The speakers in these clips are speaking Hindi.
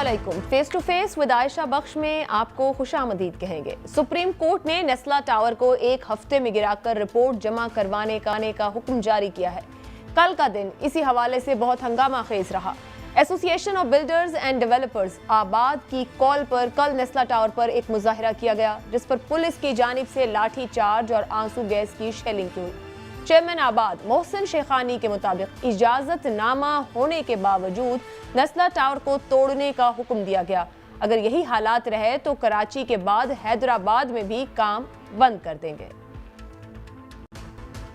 अस्सलामुअलैकुम। Face to face with Ayesha Bakhsh में आपको खुशामदीद कहेंगे। सुप्रीम कोर्ट ने नेस्ला टावर को एक हफ्ते में गिराकर रिपोर्ट जमा करवाने का हुक्म जारी किया है। कल का दिन इसी हवाले से बहुत हंगामा खेज रहा। Association of builders and developers आबाद की कॉल पर कल नेस्ला टावर पर एक मुजाहिरा किया गया, जिस पर पुलिस की जानिब से लाठी चार्ज और आंसू गैस की शेलिंग हुई। चेयरमैन आबाद मोहसिन शेखानी के मुताबिक इजाजतनामा होने के बावजूद नेस्ला टावर को तोड़ने का हुक्म दिया गया। अगर यही हालात रहे तो कराची के बाद हैदराबाद में भी काम बंद कर देंगे।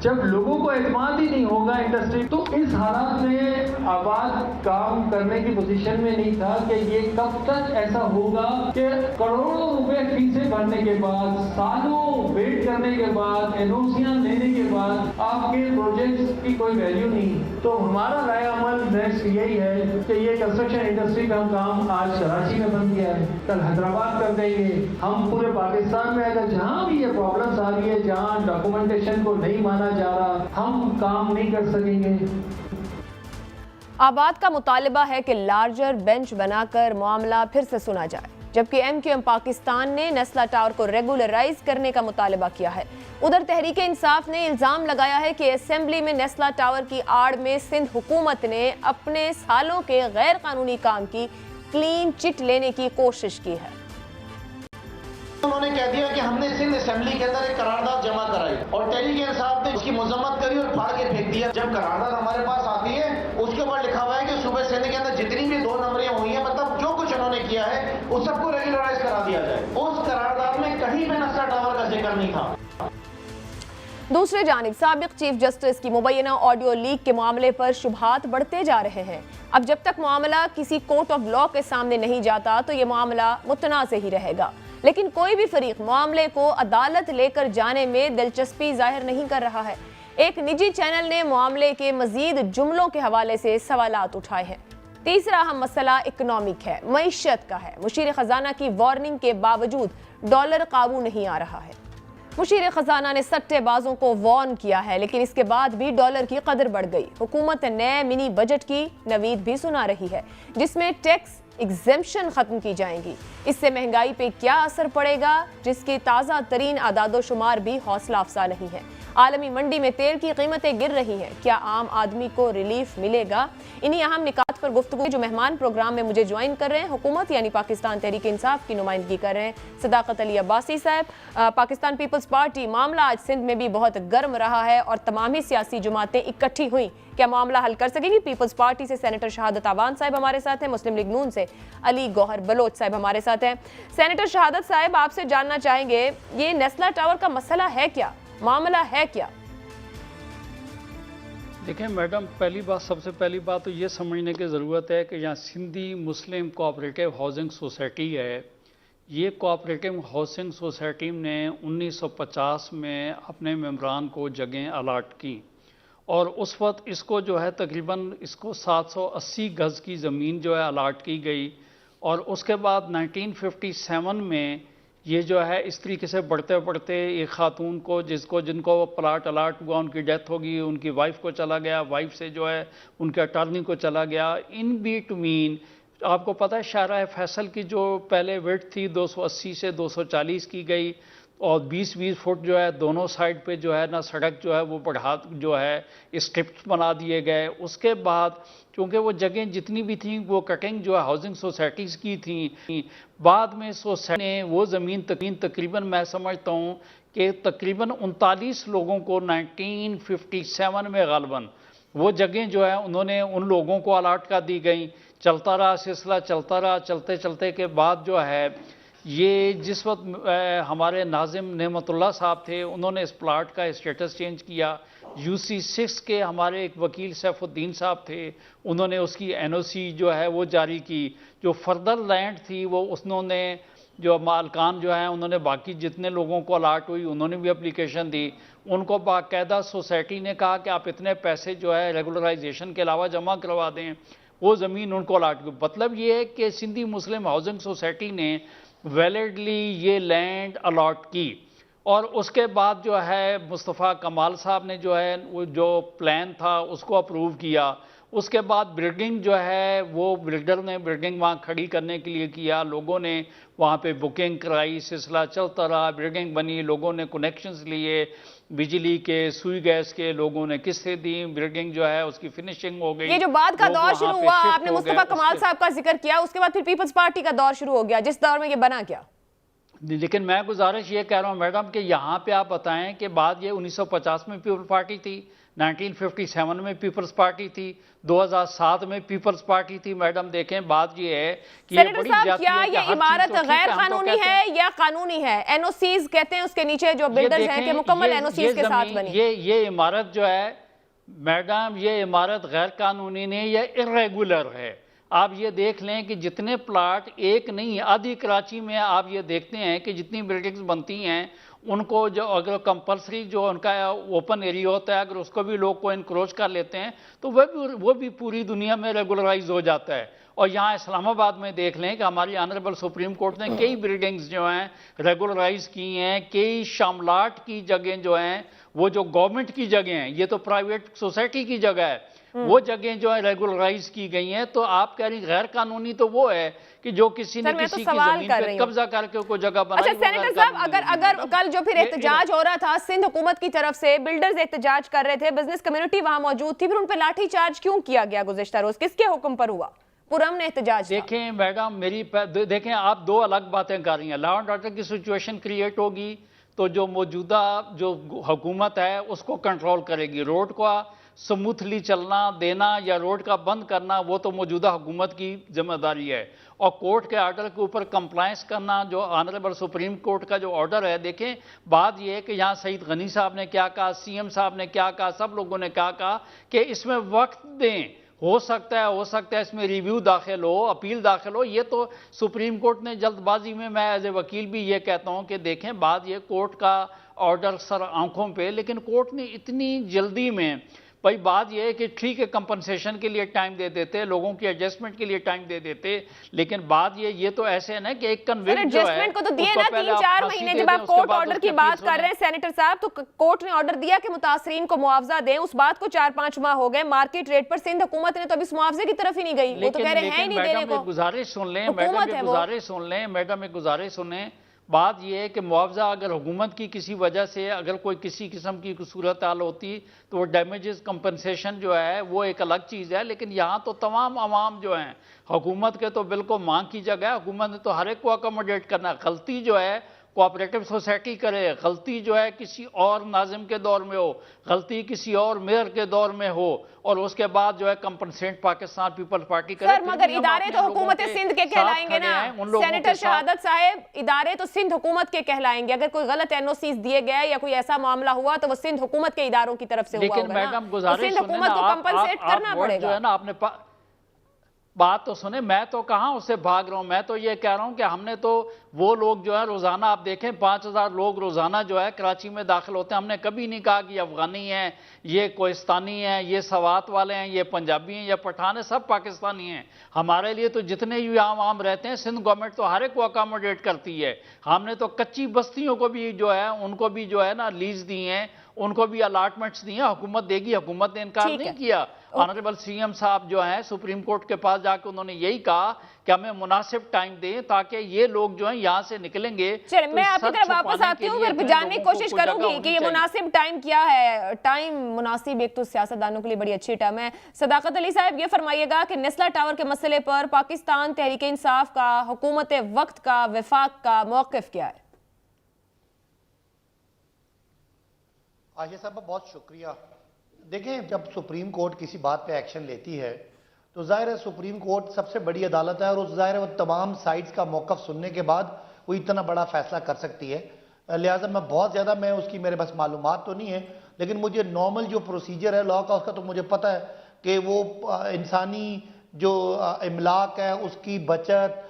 जब लोगों को एतमाद ही नहीं होगा इंडस्ट्री, तो इस हालात में आबाद काम करने की पोजीशन में नहीं था कि ये कब तक ऐसा होगा कि करोड़ों रुपए फीसें भरने के बाद, सालों वेट करने के बाद, एनओसियां लेने के बाद आपके प्रोजेक्ट्स की कोई वैल्यू नहीं। तो हमारा राय अमल नेक्स्ट यही है कि ये कंस्ट्रक्शन इंडस्ट्री का काम आज कराची में बंद किया है, कल हैदराबाद कर देंगे। हम पूरे पाकिस्तान में अगर जहां भी ये प्रॉब्लम्स आ रही है, जहां डॉक्यूमेंटेशन को नहीं माना जा रहा, हम काम नहीं कर सकेंगे। आबाद का मुतालिबा है कि लार्जर बेंच बनाकर मामला फिर से सुना जाए, जबकि MQM पाकिस्तान ने नेस्ला टावर को रेगुलराइज करने का मुतालिबा किया है। उधर तहरीक इंसाफ ने इल्जाम लगाया है कि असेंबली में नेस्ला टावर की आड़ में सिंध हुकूमत ने अपने सालों के गैर कानूनी काम की क्लीन चिट लेने की कोशिश की है। उन्होंने कह दिया कि हमने सिंध असेंबली के अंदर एक करारदाद जमा कराई और तहरीक इंसाफ ने उसकी मजम्मत करी और फाड़ के फेंक दिया। जब करारदाद हमारे पास आती है, उसके ऊपर लिखा हुआ है कि सूबे सिंध के अंदर जितनी भी 2 नंबरियां हुई हैं, मतलब जो कुछ उन्होंने किया है उस सबको रेगुलराइज करा दिया जाए। उस करारदाद में कहीं भी नेस्ला टावर का जिक्र नहीं था। दूसरी जानिब साबिक चीफ जस्टिस की मुबैना ऑडियो लीक के मामले पर शुबहात बढ़ते जा रहे हैं। अब जब तक मामला किसी कोर्ट ऑफ लॉ के सामने नहीं जाता तो ये मामला मुतनाज़ ही रहेगा, लेकिन कोई भी फरीक मामले को अदालत लेकर जाने में दिलचस्पी जाहिर नहीं कर रहा है। एक निजी चैनल ने मामले के मजीद जुमलों के हवाले से सवालात उठाए हैं। तीसरा अहम मसला इकोनॉमिक है, मईशत का है। मुशीर खजाना की वार्निंग के बावजूद डॉलर काबू नहीं आ रहा है। मुशीर खजाना ने सट्टेबाजों को वार्न किया है, लेकिन इसके बाद भी डॉलर की कदर बढ़ गई। हुकूमत नए मिनी बजट की नवीद भी सुना रही है, जिसमें टैक्स एग्जेम्पशन खत्म की जाएंगी। इससे महंगाई पे क्या असर पड़ेगा, जिसकी ताज़ा तरीन आदादोशुमार भी हौसला अफजा नहीं है। आलमी मंडी में तेल की कीमतें गिर रही हैं, क्या आम आदमी को रिलीफ मिलेगा? इन्हीं अहम निकात पर गुफ्तगू जो मेहमान प्रोग्राम में मुझे ज्वाइन कर रहे हैं, हुकूमत यानी पाकिस्तान तहरीक इंसाफ की नुमाइंदगी कर रहे हैं सदाकत अली अब्बासी साहब। पाकिस्तान पीपल्स पार्टी, मामला आज सिंध में भी बहुत गर्म रहा है और तमाम ही सियासी जमातें इकट्ठी हुई, क्या मामला हल कर सकेगी? पीपल्स पार्टी से सेनेटर शहादत आवान साहब हमारे साथ हैं, मुस्लिम लीग नून से अली गौहर बलोच साहब हमारे साथ हैं। सेनेटर शहादत साहब, आपसे जानना चाहेंगे, ये नेस्ला टावर का मसला है क्या, मामला है क्या? देखिए मैडम, सबसे पहली बात तो ये समझने की ज़रूरत है कि यहाँ सिंधी मुस्लिम कोऑपरेटिव हाउसिंग सोसाइटी है। ये कोऑपरेटिव हाउसिंग सोसाइटी ने 1950 में अपने मेंबरान को जगह अलाट की और उस वक्त इसको जो है तकरीबन इसको 780 गज़ की ज़मीन जो है अलाट की गई और उसके बाद 1957 में ये जो है इस तरीके से बढ़ते बढ़ते एक खातून को जिनको प्लाट अलाट हुआ, उनकी डेथ होगी, उनकी वाइफ को चला गया, वाइफ से जो है उनके अटॉर्नी को चला गया। इन बिटवीन आपको पता है शाहराह फैसल की जो पहले विड्थ थी 280 से 240 की गई और 20-20 फुट जो है दोनों साइड पे जो है ना सड़क जो है वो बढ़ा जो है स्ट्रिप्स बना दिए गए। उसके बाद क्योंकि वो जगह जितनी भी थी वो कटिंग जो है हाउसिंग सोसाइटीज़ की थी, बाद में सोसाइटी ने वो ज़मीन तकरीबन मैं समझता हूँ कि तकरीबन 39 लोगों को 1957 में गालबन वो जगह जो है उन्होंने उन लोगों को अलाट कर दी गई। चलता रहा सिलसिला, चलता रहा, चलते चलते के बाद जो है ये जिस वक्त हमारे नाजिम नेमतुल्लाह साहब थे, उन्होंने इस प्लाट का स्टेटस चेंज किया। UC 6 के हमारे एक वकील सैफुद्दीन साहब थे, उन्होंने उसकी NOC जो है वो जारी की। जो फर्दर लैंड थी वो उन्होंने जो मालकान जो हैं उन्होंने बाकी जितने लोगों को अलाट हुई उन्होंने भी एप्लीकेशन दी। उनको बाकायदा सोसाइटी ने कहा कि आप इतने पैसे जो है रेगुलराइजेशन के अलावा जमा करवा दें, वो ज़मीन उनको अलाट की। मतलब ये है कि सिंधी मुस्लिम हाउसिंग सोसाइटी ने वैलिडली ये लैंड अलॉट की और उसके बाद जो है मुस्तफ़ा कमाल साहब ने जो है वो जो प्लान था उसको अप्रूव किया। उसके बाद बिल्डिंग जो है वो बिल्डर ने बिल्डिंग वहाँ खड़ी करने के लिए किया, लोगों ने वहाँ पे बुकिंग कराई, सिलसिला चलता रहा, बिल्डिंग बनी, लोगों ने कनेक्शंस लिए, बिजली के, सुई गैस के, लोगों ने किस्तें दी, बिल्डिंग जो है उसकी फिनिशिंग हो गई। ये जो बाद का दौर शुरू हुआ, आपने मुस्तफा कमाल साहब का जिक्र किया, उसके बाद फिर पीपल्स पार्टी का दौर शुरू हो गया, जिस दौर में ये बना क्या? लेकिन मैं गुजारिश ये कह रहा हूँ मैडम कि यहाँ पे आप बताएं कि बाद ये 1950 में पीपल्स पार्टी थी, 1957 में पीपल्स पार्टी थी, 2007 में पीपल्स पार्टी थी। मैडम देखें, बात ये है कि ये बड़ी साहब, क्या ये इमारत गैर तो कानूनी है या कानूनी है? एनओसीज कहते हैं उसके नीचे जो बिल्डर्स हैं कि मुकम्मल एनओसीज के साथ बनी। ये इमारत जो है मैडम, ये इमारत गैर कानूनी नहीं, ये इर्रेगुलर है। आप ये देख लें कि जितने प्लाट, एक नहीं आधी कराची में आप ये देखते हैं कि जितनी बिल्डिंग्स बनती हैं उनको जो अगर कंपलसरी जो उनका ओपन एरिया होता है, अगर उसको भी लोग को इनक्रोच कर लेते हैं तो वो भी पूरी दुनिया में रेगुलराइज हो जाता है। और यहाँ इस्लामाबाद में देख लें कि हमारी ऑनरेबल सुप्रीम कोर्ट ने कई बिल्डिंग्स जो हैं रेगुलराइज की हैं, कई शामलाट की जगह जो हैं वो जो गवर्नमेंट की जगह हैं, ये तो प्राइवेट सोसाइटी की जगह है, वो जगह जो है रेगुलराइज की गई हैं। तो आप कह रही गैर कानूनी तो वो है कि जो किसी ने किसी की जमीन पे कब्जा करके कोई जगह बनाई। अच्छा सेनेटर साहब, अगर कल जो फिर एहतजाज हो रहा था सिंध हुकूमत की तरफ से, बिल्डर्स एहतजाज कर रहे थे, बिजनेस कम्युनिटी वहां मौजूद थी, फिर उन पर लाठी चार्ज क्यों किया गया गुज़िश्ता रोज? किसके हुक्म पर हुआ? पुरअमन एहतजाज? देखें मैडम, देखें आप दो अलग बातें कर रही हैं। लॉ एंड ऑर्डर की सिचुएशन क्रिएट होगी तो जो मौजूदा जो हुकूमत है उसको कंट्रोल करेगी। रोड का स्मूथली चलना देना या रोड का बंद करना वो तो मौजूदा हुकूमत की जिम्मेदारी है, और कोर्ट के ऑर्डर के ऊपर कंप्लायंस करना जो ऑनरेबल सुप्रीम कोर्ट का जो ऑर्डर है। देखें, बात यह है कि यहाँ सईद गनी साहब ने क्या कहा, सीएम साहब ने क्या कहा, सब लोगों ने क्या कहा कि इसमें वक्त दें, हो सकता है इसमें रिव्यू दाखिल हो, अपील दाखिल हो। ये तो सुप्रीम कोर्ट ने जल्दबाजी में, मैं एज ए वकील भी ये कहता हूं कि देखें, बात ये कोर्ट का ऑर्डर सर आंखों पे, लेकिन कोर्ट ने इतनी जल्दी में, भाई बात यह है कि ठीक है कंपनसेशन के लिए टाइम दे देते, लोगों की एडजस्टमेंट के लिए टाइम दे देते, लेकिन बात ये तो ऐसे है ना कि एक कन्विक्ट जो है एडजस्टमेंट को तो दिए ना 3-4 महीने। जब आप कोर्ट ऑर्डर की बात कर रहे हैं सेनेटर साहब, तो कोर्ट ने ऑर्डर दिया कि मुतासरीन को मुआवजा दें, उस बात को 4-5 माह हो गए, मार्केट रेट पर सिंध हुकूमत ने तो अभी मुआवजे की तरफ ही नहीं गई, वो तो कह रहे हैं ही नहीं देने को। गुजारिश सुन लें मैडम, एक गुजारिश सुनें। बात यह है कि मुआवजा अगर हुकूमत की किसी वजह से अगर कोई किसी किस्म की सूरत हाल होती तो वो डैमेजेस कंपनसेशन जो है वो एक अलग चीज़ है, लेकिन यहाँ तो तमाम आवाम जो हैं हुकूमत के तो बिल्कुल मांग की जगह है। हुकूमत ने तो हर एक को अकोमोडेट करना है। गलती जो है कोऑपरेटिव सोसाइटी करे, गलती जो है किसी और नाजिम के दौर में हो, गलती किसी और मेयर के दौर में हो, और उसके बाद जो है कंपनसेट पाकिस्तान पीपल्स पार्टी करे। सर मगर इदारे तो हुकूमत सिंध के कहलाएंगे ना सेनेटर शहादत साहब, इदारे तो सिंध हुकूमत के कहलाएंगे। अगर कोई गलत एनओसीज दिए गए या कोई ऐसा मामला हुआ तो वो सिंध हुकूमत के इदारों की तरफ से हुआ होगा ना। मैडम गुजारिश सिंध हुकूमत को कंपनसेट करना पड़ेगा। जो है ना, आपने बात तो सुने, मैं तो कहां उससे भाग रहा हूं। मैं तो ये कह रहा हूं कि हमने तो वो लोग जो है रोजाना, आप देखें 5000 लोग रोजाना जो है कराची में दाखिल होते हैं। हमने कभी नहीं कहा कि अफगानी हैं, ये कोहिस्तानी हैं, ये सवात वाले हैं, ये पंजाबी हैं या पठान है, सब पाकिस्तानी हैं। हमारे लिए तो जितने भी आम रहते हैं, सिंध गवर्नमेंट तो हर एक को अकोमोडेट करती है। हमने तो कच्ची बस्तियों को भी जो है उनको भी जो है ना लीज दी हैं, उनको भी अलाटमेंट्स दी हैं, हुकूमत देगी। हुकूमत ने इनकार नहीं किया। ऑनरेबल सीएम साहब जो हैं सुप्रीम कोर्ट के पास जाकर उन्होंने यही कहा कि हमें मुनासिब टाइम दें ताकि ये लोग जो हैं यहाँ से निकलेंगे। चलिए मैं आपकी तरफ वापस आती हूँ, फिर जानने की कोशिश करूंगी कि ये मुनासिब टाइम क्या है। टाइम मुनासिब एक तो सियासतदानों के लिए बड़ी अच्छी टर्म है। सदाकत अली साहब ये फरमाइएगा कि नेस्ला टावर के मसले पर पाकिस्तान तहरीक इंसाफ का, हुकूमत वक्त का, वफाक का मौक़िफ़ क्या है? आशिया साहब बहुत शुक्रिया। देखें, जब सुप्रीम कोर्ट किसी बात पे एक्शन लेती है तो जाहिर है सुप्रीम कोर्ट सबसे बड़ी अदालत है, और उस जाहिर है वो तमाम साइड्स का मौक़िफ़ सुनने के बाद वो इतना बड़ा फैसला कर सकती है। लिहाजा मैं बहुत ज़्यादा, मैं उसकी मेरे पास मालूमात तो नहीं है, लेकिन मुझे नॉर्मल जो प्रोसीजर है लॉ का उसका तो मुझे पता है कि वो इंसानी जो इमलाक है उसकी बचत,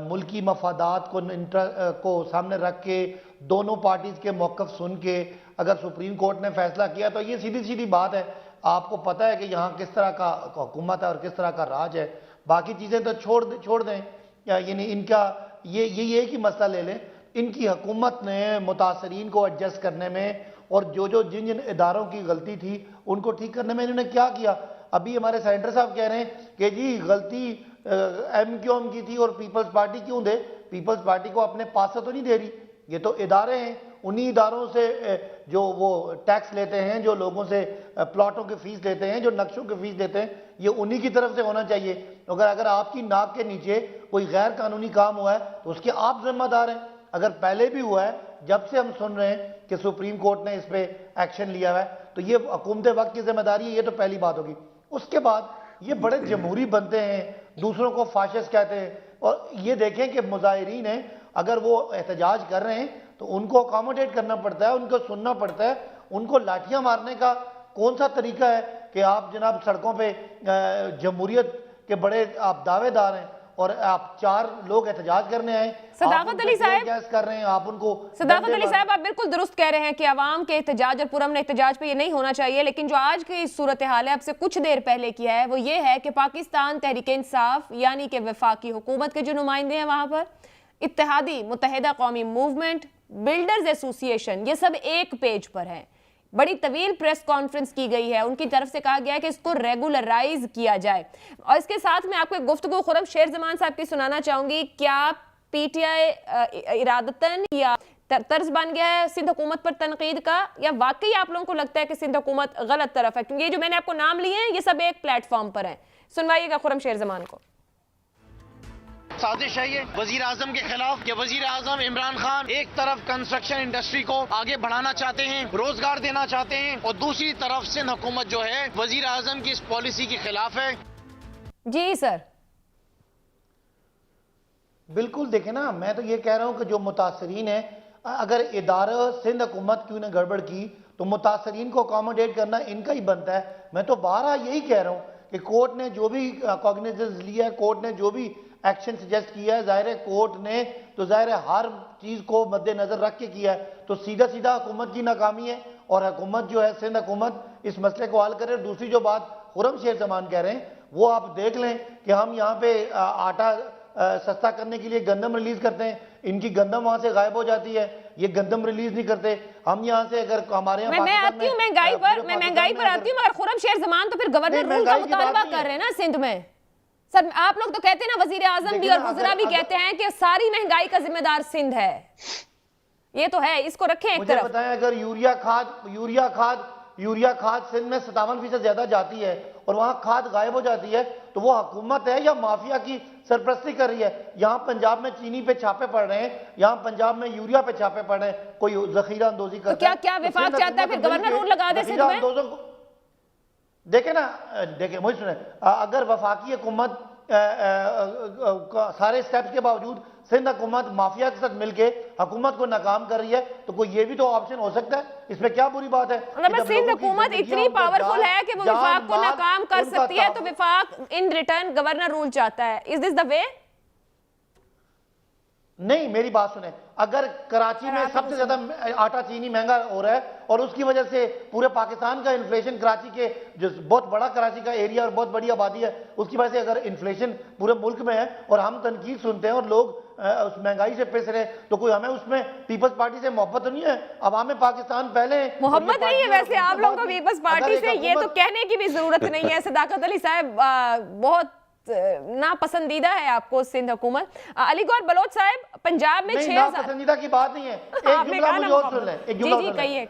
मुल्की मफादात को सामने रख के दोनों पार्टीज़ के मौक़िफ़ सुन के अगर सुप्रीम कोर्ट ने फैसला किया तो ये सीधी सीधी बात है। आपको पता है कि यहाँ किस तरह का हुकूमत है और किस तरह का राज है। बाकी चीज़ें तो छोड़ दें, यानी इनका ये एक ही मसला ले लें। इनकी हुकूमत ने मुतासरीन को एडजस्ट करने में और जिन इदारों की गलती थी उनको ठीक करने में इन्होंने क्या किया। अभी हमारे सेनेटर साहब कह रहे हैं कि जी गलती MQM की थी और पीपल्स पार्टी क्यों दे? पीपल्स पार्टी को अपने पास से तो नहीं दे रही, ये तो इदारे हैं, उन्हीं इदारों से जो वो टैक्स लेते हैं, जो लोगों से प्लॉटों की फीस लेते हैं, जो नक्शों की फीस लेते हैं, ये उन्हीं की तरफ से होना चाहिए। अगर आपकी नाक के नीचे कोई गैर कानूनी काम हुआ है तो उसके आप जिम्मेदार हैं। अगर पहले भी हुआ है, जब से हम सुन रहे हैं कि सुप्रीम कोर्ट ने इस पे एक्शन लिया हुआ है, तो ये हुकूमत वक्त की जिम्मेदारी है, ये तो पहली बात होगी। उसके बाद ये बड़े जमहूरी बनते हैं, दूसरों को फाशिस्ट कहते हैं, और ये देखें कि मुजाहिरीन हैं, अगर वो एहतजाज कर रहे हैं तो उनको अकोमोडेट करना पड़ता है, उनको सुनना पड़ता है। उनको लाठियां मारने का कौन सा तरीका है कि आप जनाब सड़कों पे जमहूरियत के बड़े आप दावेदार हैं और आप 4 लोग एहतजाज करने आए, सदाकत अली साहब गैस कर रहे हैं, आप उनको सदाकत अली साहब आप बिल्कुल दुरुस्त कह रहे हैं कि आवाम के एहतजाज और पुरअमन एहतजाज पे ये नहीं होना चाहिए, लेकिन जो आज की सूरत हाल है, अब से कुछ देर पहले किया है, वो ये है कि पाकिस्तान तहरीक इंसाफ यानी कि वफाकी हुकूमत के जो नुमाइंदे हैं वहां पर, इत्तेहादी मुत्तहिदा कौमी मूवमेंट, बिल्डर्स एसोसिएशन, ये सब एक पेज पर है। बड़ी तवील प्रेस कॉन्फ्रेंस की गई है, उनकी तरफ से कहा गया है कि इसको रेगुलराइज किया जाए। और इसके साथ में आपको एक गुफ्तगू खुर्रम शेर जमान साहब की सुनाना चाहूंगी। क्या PTI इरादतन या तर्ज बन गया है सिंध हुकूमत पर तनकीद का, या वाकई आप लोगों को लगता है कि सिंध हुकूमत गलत तरफ है? क्योंकि ये जो मैंने आपको नाम लिए हैं ये सब एक प्लेटफॉर्म पर है। सुनवाइएगा खुर्रम शेर जमान को। साजिश है ये वजीर आजम के खिलाफ कि वजीर आजम इमरान खान एक तरफ कंस्ट्रक्शन इंडस्ट्री को आगे बढ़ाना चाहते हैं, रोजगार देना चाहते हैं, और दूसरी तरफ सिंध हुकूमत जो है वजीर आजम की इस पॉलिसी के खिलाफ है। जी सर, बिल्कुल देखें ना, मैं तो ये कह रहा हूं कि जो मुतासरीन है, अगर इदारा सिंध हुकूमत क्यों ने गड़बड़ की तो मुतासरीन को अकोमोडेट करना इनका ही बनता है। मैं तो बारहा यही कह रहा हूं कि कोर्ट ने जो भी कॉग्निजेंस लिया है, कोर्ट ने जो भी एक्शन सजेस्ट किया है, जाहिर है कोर्ट ने तो जाहिर है हर चीज को मद्देनजर रख के किया है, तो सीधा सीधा हुकूमत की नाकामी है। और हुकूमत जो है सिंध हुकूमत इस मसले को हल करे। दूसरी जो बात खुर्रम शेर जमान कह रहे हैं वो आप देख लें कि हम यहाँ पे आटा सस्ता करने के लिए गंदम रिलीज करते हैं, इनकी गंदम वहां से गायब हो जाती है, ये गंदम रिलीज नहीं करते। हम यहाँ से अगर हमारे यहाँ मैं आती हूँ महंगाई पर आती हूँ, मगर खुर्रम शेर जमान तो फिर गवर्नर रूल का मुतालबा कर रहे हैं ना सिंध में। सर आप लोग तो कहते हैं ना, वजीर आजम भी और वज़रा भी कहते हैं कि सारी महंगाई का जिम्मेदार सिंध है। ये तो है, इसको रखें एक तरफ। बताएं, अगर यूरिया खाद सिंध में 57% ज्यादा जाती है और वहां खाद गायब हो जाती है, तो वो हुकूमत है या माफिया की सरपरस्ती कर रही है? यहाँ पंजाब में चीनी पे छापे पड़ रहे हैं, यहाँ पंजाब में यूरिया पे छापे पड़ रहे हैं, कोई जखीरा अंदोजी करता है। तो क्या वफाक चाहता है फिर गवर्नर रूल लगा दे सिंध में? देखे ना, देखे मुझे सुने, अगर वफाकी हुकूमत सारे स्टेप्स के बावजूद सिंध हुकूमत माफिया के साथ मिलके हुकूमत को नाकाम कर रही है, तो कोई ये भी तो ऑप्शन हो सकता है, इसमें क्या बुरी बात है? सिंध हुकूमत इतनी पावरफुल है कि वो वफाक को नाकाम कर सकती है, तो वफाक इन रिटर्न गवर्नर रूल चाहता है। Is this the way? नहीं, मेरी बात सुने, अगर कराची में सबसे ज्यादा आटा चीनी महंगा हो रहा है और उसकी वजह से पूरे पाकिस्तान का इन्फ्लेशन, कराची के जो बहुत बड़ा कराची का एरिया और बहुत बड़ी आबादी है, उसकी वजह से अगर इन्फ्लेशन पूरे मुल्क में है और हम तनकीद सुनते हैं और लोग उस महंगाई से पिस रहे हैं, तो कोई हमें उसमें पीपल्स पार्टी से मोहब्बत तो नहीं है? अवाम पाकिस्तान पहले मोहब्बत नहीं है वैसे आप लोगों को पीपल्स पार्टी से, ये तो कहने की भी जरूरत नहीं है। सदाकत अली साहब, बहुत नापसंदीदा है आपको सिंध हुकूमत। अली गौर बलोच साहब, पंजाब में 6000 पसंदीदा की बात नहीं है। एक जुमला मुझे और सुन लें, एक जुमला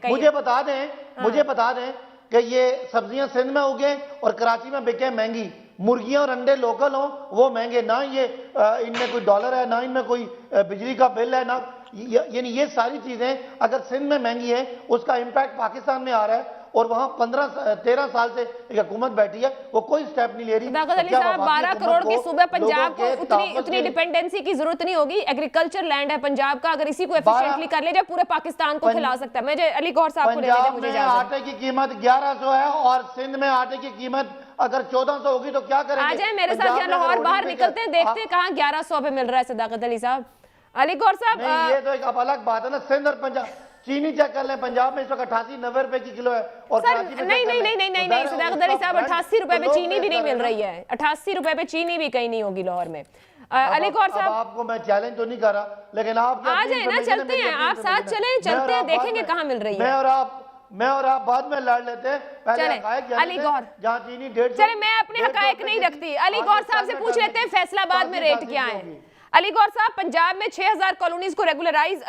मुझे बता दें कि ये सब्जियां सिंध में उगे और कराची में बिके महंगी, मुर्गियां और अंडे लोकल हो वो महंगे, ना ये इनमें कोई डॉलर है, ना इनमें कोई बिजली का बिल है, ना यानी ये सारी चीजें अगर सिंध में महंगी है उसका इम्पैक्ट पाकिस्तान में आ रहा है, और वहां 15-13 साल से एक हुकूमत बैठी है, वो कोई स्टेप नहीं ले रही। सदाकत अली साहब, 12 करोड़ के सूबे पंजाब को उतनी डिपेंडेंसी की जरूरत नहीं होगी। एग्रीकल्चर लैंड है पंजाब का, अगर इसी को एफिशिएंटली कर ले जाए पूरे पाकिस्तान को खिला सकता है। मुझे अली गौर साहब को पंजाब में आटे की कीमत 1100 है और सिंध में आटे की कीमत अगर 1400 होगी तो क्या करेंगे? आ जाए मेरे साथ, यहाँ लाहौर बाहर निकलते हैं, देखते हैं कहाँ 1100 पे मिल रहा है। सदाकत अली साहब, अली गौर साहब, ये तो एक अलग बात है ना। सिंध और पंजाब, चीनी चेक कर लें, पंजाब में इस वक्त 88-90 रुपए की किलो है और सर नहीं सदाकत अली साहब, 88 रुपए पे चीनी भी नहीं मिल रही है। 88 रुपए पे चीनी भी कहीं नहीं होगी लाहौर में। अली गौर साहब, आपको मैं चैलेंज तो नहीं कर रहा, लेकिन आप आ जाए ना, चलते हैं, आप साथ चलें, चलते हैं, देखेंगे कहाँ मिल रही है। मैं और आप बाद में लड़ लेते हैं, पहले चले, हकायक अली गौर, जहाँ चीनी 150, चले मैं अपने हकायक नहीं रखती, अली गौर साहब से पूछ लेते हैं फैसलाबाद में रेट क्या है। अली गौर साहब, पंजाब में 6000 कॉलोनीज को रेगुलराइज,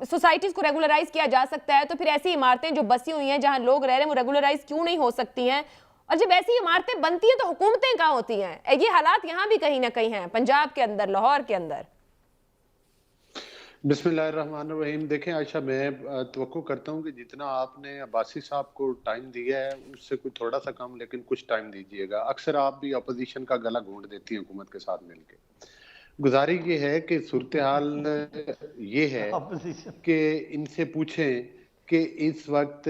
सोसाइटीज को रेगुलराइज किया जा सकता है, तो फिर ऐसी इमारतें जो बसी हुई हैं जहां लोग रह रहे हैं वो रेगुलराइज क्यों नहीं हो सकती हैं? और जब ऐसी इमारतें बनती हैं तो हुकूमतें कहाँ होती हैं? ये हालात यहाँ भी कहीं ना कहीं हैं, पंजाब के अंदर, लाहौर के अंदर। बिस्मिल्लाहिर्रहमानिर्रहीम। देखें आयशा, मैं तवक्को करता हूं कि जितना आपने अब्बासी साहब को टाइम दिया है उससे कोई थोड़ा सा कम, लेकिन कुछ टाइम दीजिएगा। अक्सर आप भी अपोजिशन का गला घोंट देती हैं हुकूमत के साथ मिलके। गुजारिश ये है कि सूरत हाल ये है कि इनसे पूछें कि इस वक्त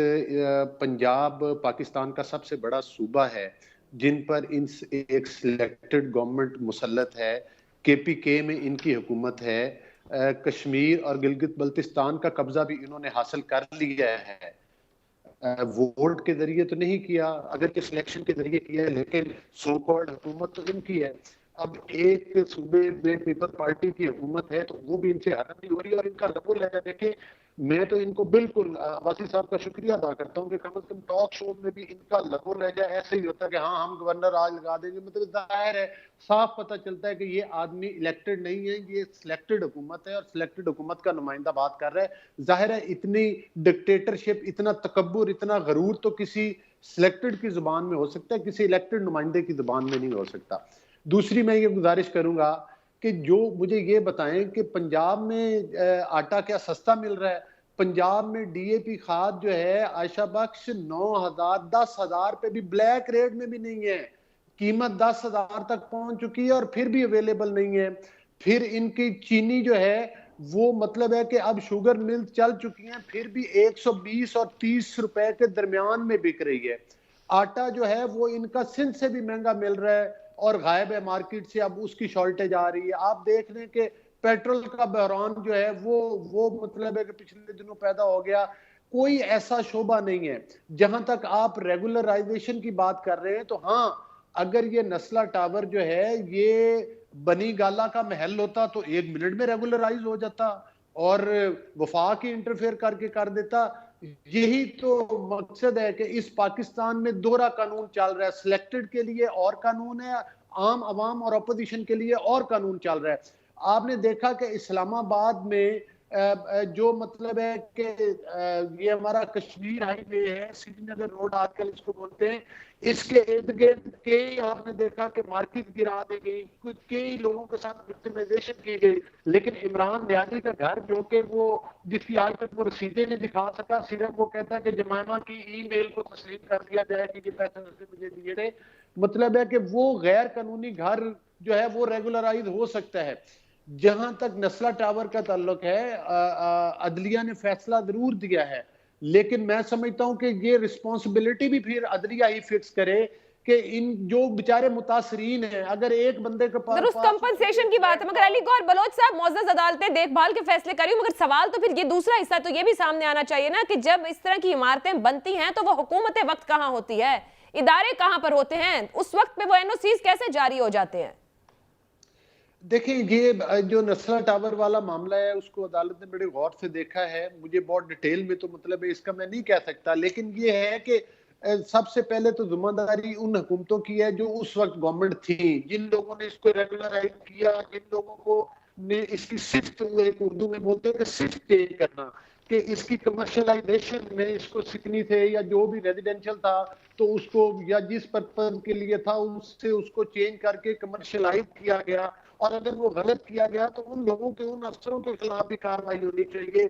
पंजाब पाकिस्तान का सबसे बड़ा सूबा है जिन पर इन एक सिलेक्टेड गवर्नमेंट मुसल्लत है, KPK में इनकी हुकूमत है, कश्मीर और गिलगित बल्तिस्तान का कब्जा भी इन्होंने हासिल कर लिया है। वोट के जरिए तो नहीं किया, अगर कि सिलेक्शन के जरिए किया है, लेकिन सो कॉल्ड हुकूमत तो इनकी है। अब एक सूबे में पीपल्स पार्टी की हुकूमत है तो वो भी इनसे हरम नहीं हो रही और इनका लबो लहजा देखे। मैं तो इनको बिल्कुल वासी साहब का शुक्रिया अदा करता हूँ कि कम से कम टॉक शो में भी इनका लबो लहजा ऐसे ही होता है कि हाँ हम गवर्नर आज लगा देंगे। मतलब जाहिर है, साफ पता चलता है कि ये आदमी इलेक्टेड नहीं है, ये सिलेक्टेड हुकूमत है और सिलेक्टेड हुकूमत का नुमाइंदा बात कर रहा है। जाहिर है इतनी डिक्टेटरशिप, इतना तकब्बुर, इतना गरूर तो किसी सिलेक्टेड की जुबान में हो सकता है, किसी इलेक्टेड नुमाइंदे की जुबान में नहीं हो सकता। दूसरी मैं ये गुजारिश करूंगा कि जो मुझे ये बताएं कि पंजाब में आटा क्या सस्ता मिल रहा है? पंजाब में DAP खाद जो है आयशा बख्श 9,000 10,000 पे भी ब्लैक रेट में भी नहीं है, कीमत 10,000 तक पहुंच चुकी है और फिर भी अवेलेबल नहीं है। फिर इनकी चीनी जो है वो मतलब है कि अब शुगर मिल चल चुकी हैं, फिर भी 120 और 30 रुपए के दरमियान में बिक रही है। आटा जो है वो इनका सिंध से भी महंगा मिल रहा है और गायब है मार्केट से, अब उसकी शॉर्टेज आ रही है। आप देख लें कि पेट्रोल का बहरान जो है वो मतलब है कि पिछले दिनों पैदा हो गया। कोई ऐसा शोबा नहीं है। जहां तक आप रेगुलराइजेशन की बात कर रहे हैं तो हाँ, अगर ये नस्ला टावर जो है ये बनी गाला का महल होता तो 1 मिनट में रेगुलराइज हो जाता और वफाक ही इंटरफेयर करके कर देता। यही तो मकसद है कि इस पाकिस्तान में दोहरा कानून चल रहा है, सिलेक्टेड के लिए और कानून है, आम आवाम और अपोजिशन के लिए और कानून चल रहा है। आपने देखा कि इस्लामाबाद में जो मतलब है कि ये हमारा कश्मीर हाईवे है, श्रीनगर रोड आजकल इसको बोलते हैं, इसके इर्द गिर्द कई आपने देखा कि मार्केट गिरा दी गई, कुछ कई लोगों के साथ विक्टिमाइजेशन की गई, लेकिन इमरान न्याजी का घर जो कि वो जिसकी आज तक वो रसीदें नहीं दिखा सका, सिर्फ वो कहता है कि जमायमा की ईमेल को तस्लीम कर दिया जाए कि ये पैसे मुझे दिए थे। मतलब है कि वो गैर कानूनी घर जो है वो रेगुलराइज हो सकता है। जहां तक नस्ला टावर का ताल्लुक है, अदलिया ने फैसला जरूर दिया है, लेकिन मैं समझता हूं कि ये रिस्पॉन्सिबिलिटी भी फिर अदलिया ही फिक्स करे कि इन जो बेचारे मुतासरीन हैं, अगर एक बंदे के पास दुरुस्त कंपनसेशन की बात है, मगर अली गौर बलोच साहब, मुअज़्ज़ज़ अदालतें देखभाल के फैसले करी, मगर सवाल तो फिर ये दूसरा हिस्सा तो ये भी सामने आना चाहिए ना कि जब इस तरह की इमारतें बनती हैं तो वो हुकूमत वक्त कहाँ होती है, इदारे कहाँ पर होते हैं, उस वक्त पे वो NOCs कैसे जारी हो जाते हैं? देखिए, ये जो नस्ला टावर वाला मामला है उसको अदालत ने बड़े गौर से देखा है। मुझे बहुत डिटेल में तो मतलब इसका मैं नहीं कह सकता, लेकिन ये है कि सबसे पहले तो जिम्मेदारी उन हुकूमतों की है जो उस वक्त गवर्नमेंट थी, जिन लोगों ने इसको रेगुलराइज किया, जिन लोगों को ने इसकी सिफ्त, एक उर्दू में बोलते हैं कि सिफ्त चेंज करना, कि इसकी कमर्शलाइजेशन में इसको सीखनी थे या जो भी रेजिडेंशियल था तो उसको या जिस पर्पज के लिए था उससे उसको चेंज करके कमर्शलाइज किया गया, और अगर वो गलत किया गया तो उन लोगों के, उन अफसरों के खिलाफ भी कार्रवाई होनी चाहिए।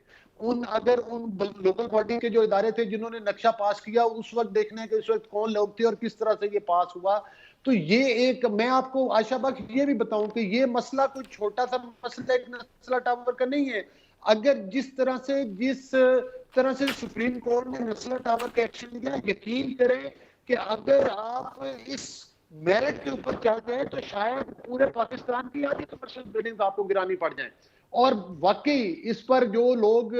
अगर उन लोकल बॉडी के जो इदारे थे जिन्होंने नक्शा पास किया उस वक्त देखने के इस वक्त कौन लोग थे और किस तरह से ये पास हुआ। तो ये एक, मैं आपको आयशा बख्श ये भी बताऊं कि ये मसला कोई छोटा सा मसला एक नस्ला टावर का नहीं है। अगर जिस तरह से सुप्रीम कोर्ट ने नस्ला टावर का एक्शन लिया, यकीन करें कि अगर आप इस मेरिट के ऊपर चल जाए तो शायद पूरे पाकिस्तान की आधी कमर्शियल बिल्डिंग आपको गिरानी पड़ जाए। और वाकई इस पर जो लोग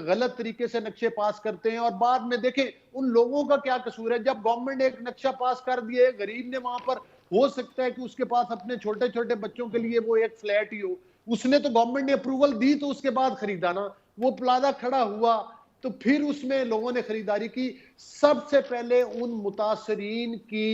गलत तरीके से नक्शे पास करते हैं, और बाद में देखें उन लोगों का क्या कसूर है। जब गवर्नमेंट एक नक्शा पास कर दिए, गरीब ने वहां पर, हो सकता है कि उसके पास अपने छोटे छोटे बच्चों के लिए वो एक फ्लैट ही हो, उसने तो गवर्नमेंट ने अप्रूवल दी तो उसके बाद खरीदा ना, वो प्लाजा खड़ा हुआ, तो फिर उसमें लोगों ने खरीदारी की। सबसे पहले उन मुतासरीन की